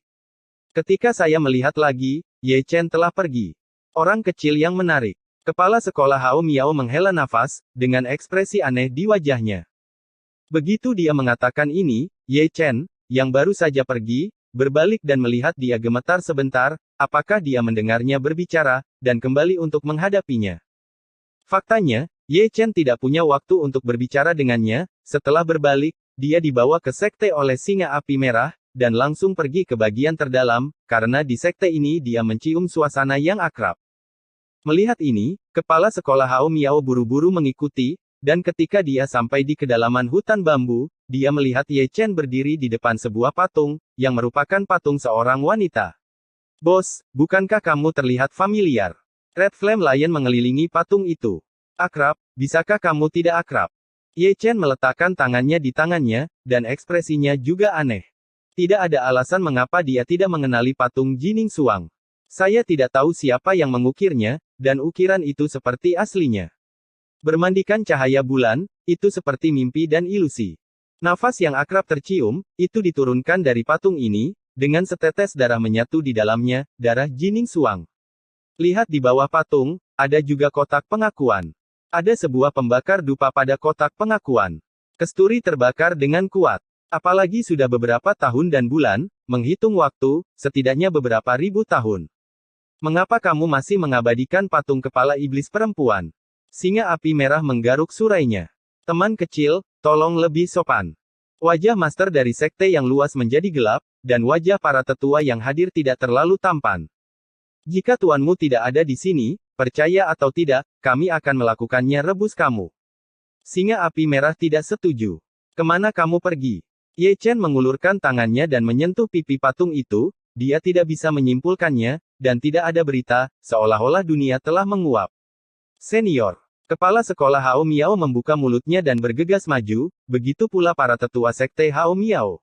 Ketika saya melihat lagi, Ye Chen telah pergi. Orang kecil yang menarik. Kepala sekolah Hao Miao menghela nafas, dengan ekspresi aneh di wajahnya. Begitu dia mengatakan ini, Ye Chen, yang baru saja pergi, berbalik dan melihat dia gemetar sebentar, apakah dia mendengarnya berbicara, dan kembali untuk menghadapinya. Faktanya, Ye Chen tidak punya waktu untuk berbicara dengannya. Setelah berbalik, dia dibawa ke sekte oleh singa api merah, dan langsung pergi ke bagian terdalam, karena di sekte ini dia mencium suasana yang akrab. Melihat ini, kepala sekolah Hao Miao buru-buru mengikuti, dan ketika dia sampai di kedalaman hutan bambu, dia melihat Ye Chen berdiri di depan sebuah patung, yang merupakan patung seorang wanita. Bos, bukankah kamu terlihat familiar? Red Flame Lion mengelilingi patung itu. Akrab, bisakah kamu tidak akrab? Ye Chen meletakkan tangannya di tangannya, dan ekspresinya juga aneh. Tidak ada alasan mengapa dia tidak mengenali patung Jining Suang. Saya tidak tahu siapa yang mengukirnya, dan ukiran itu seperti aslinya. Bermandikan cahaya bulan, itu seperti mimpi dan ilusi. Nafas yang akrab tercium, itu diturunkan dari patung ini, dengan setetes darah menyatu di dalamnya, darah Jining Suang. Lihat di bawah patung, ada juga kotak pengakuan. Ada sebuah pembakar dupa pada kotak pengakuan. Kesturi terbakar dengan kuat. Apalagi sudah beberapa tahun dan bulan, menghitung waktu, setidaknya beberapa ribu tahun. Mengapa kamu masih mengabadikan patung kepala iblis perempuan? Singa api merah menggaruk surainya. Teman kecil, tolong lebih sopan. Wajah master dari sekte yang luas menjadi gelap, dan wajah para tetua yang hadir tidak terlalu tampan. Jika tuanmu tidak ada di sini, percaya atau tidak, kami akan melakukannya rebus kamu. Singa api merah tidak setuju. Kemana kamu pergi? Ye Chen mengulurkan tangannya dan menyentuh pipi patung itu, dia tidak bisa menyimpulkannya, dan tidak ada berita, seolah-olah dunia telah menguap. Senior. Kepala sekolah Hao Miao membuka mulutnya dan bergegas maju, begitu pula para tetua sekte Hao Miao.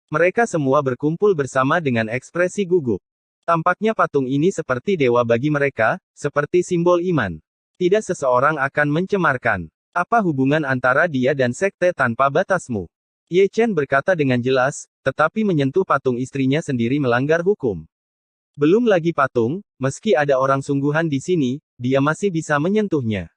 Mereka semua berkumpul bersama dengan ekspresi gugup. Tampaknya patung ini seperti dewa bagi mereka, seperti simbol iman. Tidak seseorang akan mencemarkan. Apa hubungan antara dia dan sekte tanpa batasmu? Ye Chen berkata dengan jelas, tetapi menyentuh patung istrinya sendiri melanggar hukum. Belum lagi patung, meski ada orang sungguhan di sini, dia masih bisa menyentuhnya.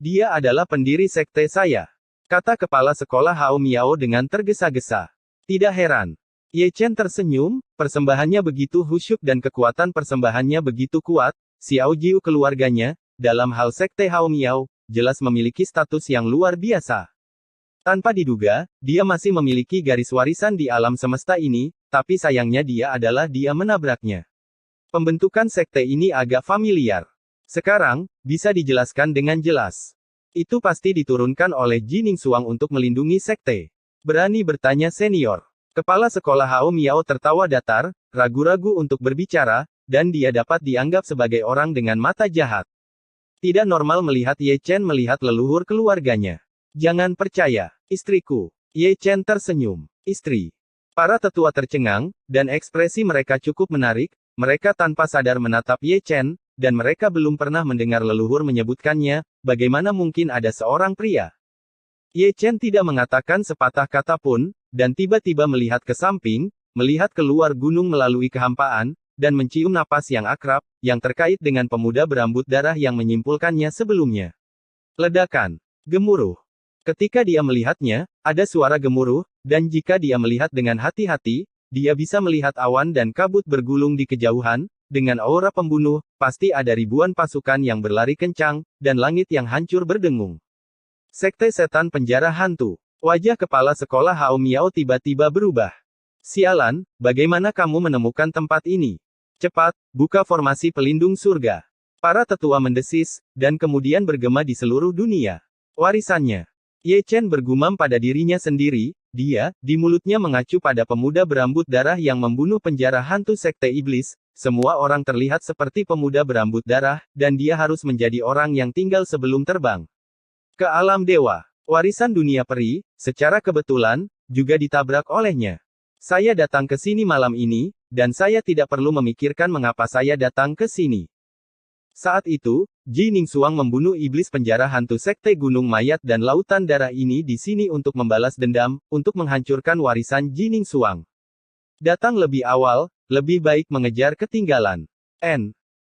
Dia adalah pendiri sekte saya, kata kepala sekolah Hao Miao dengan tergesa-gesa. Tidak heran. Ye Chen tersenyum, persembahannya begitu khusyuk dan kekuatan persembahannya begitu kuat, Xiao Jiu keluarganya, dalam hal sekte Hao Miao, jelas memiliki status yang luar biasa. Tanpa diduga, dia masih memiliki garis warisan di alam semesta ini, tapi sayangnya dia menabraknya. Pembentukan sekte ini agak familiar. Sekarang, bisa dijelaskan dengan jelas. Itu pasti diturunkan oleh Jining Suang untuk melindungi sekte. Berani bertanya senior. Kepala sekolah Hao Miao tertawa datar, ragu-ragu untuk berbicara, dan dia dapat dianggap sebagai orang dengan mata jahat. Tidak normal melihat Ye Chen melihat leluhur keluarganya. Jangan percaya, istriku. Ye Chen tersenyum. Istri. Para tetua tercengang, dan ekspresi mereka cukup menarik, mereka tanpa sadar menatap Ye Chen, dan mereka belum pernah mendengar leluhur menyebutkannya, bagaimana mungkin ada seorang pria. Ye Chen tidak mengatakan sepatah kata pun, dan tiba-tiba melihat ke samping, melihat keluar gunung melalui kehampaan, dan mencium napas yang akrab, yang terkait dengan pemuda berambut darah yang menyimpulkannya sebelumnya. Ledakan. Gemuruh. Ketika dia melihatnya, ada suara gemuruh, dan jika dia melihat dengan hati-hati, dia bisa melihat awan dan kabut bergulung di kejauhan, dengan aura pembunuh, pasti ada ribuan pasukan yang berlari kencang, dan langit yang hancur berdengung. Sekte setan penjara hantu. Wajah kepala sekolah Hao Miao tiba-tiba berubah. Sialan, bagaimana kamu menemukan tempat ini? Cepat, buka formasi pelindung surga. Para tetua mendesis, dan kemudian bergema di seluruh dunia. Warisannya. Ye Chen bergumam pada dirinya sendiri, dia, di mulutnya mengacu pada pemuda berambut darah yang membunuh penjara hantu sekte iblis, semua orang terlihat seperti pemuda berambut darah, dan dia harus menjadi orang yang tinggal sebelum terbang ke alam dewa. Warisan dunia peri, secara kebetulan, juga ditabrak olehnya. Saya datang ke sini malam ini, dan saya tidak perlu memikirkan mengapa saya datang ke sini. Saat itu, Jining Suang membunuh iblis penjara hantu sekte Gunung Mayat dan Lautan Darah ini di sini untuk membalas dendam, untuk menghancurkan warisan Jining Suang. Datang lebih awal, lebih baik mengejar ketinggalan. N.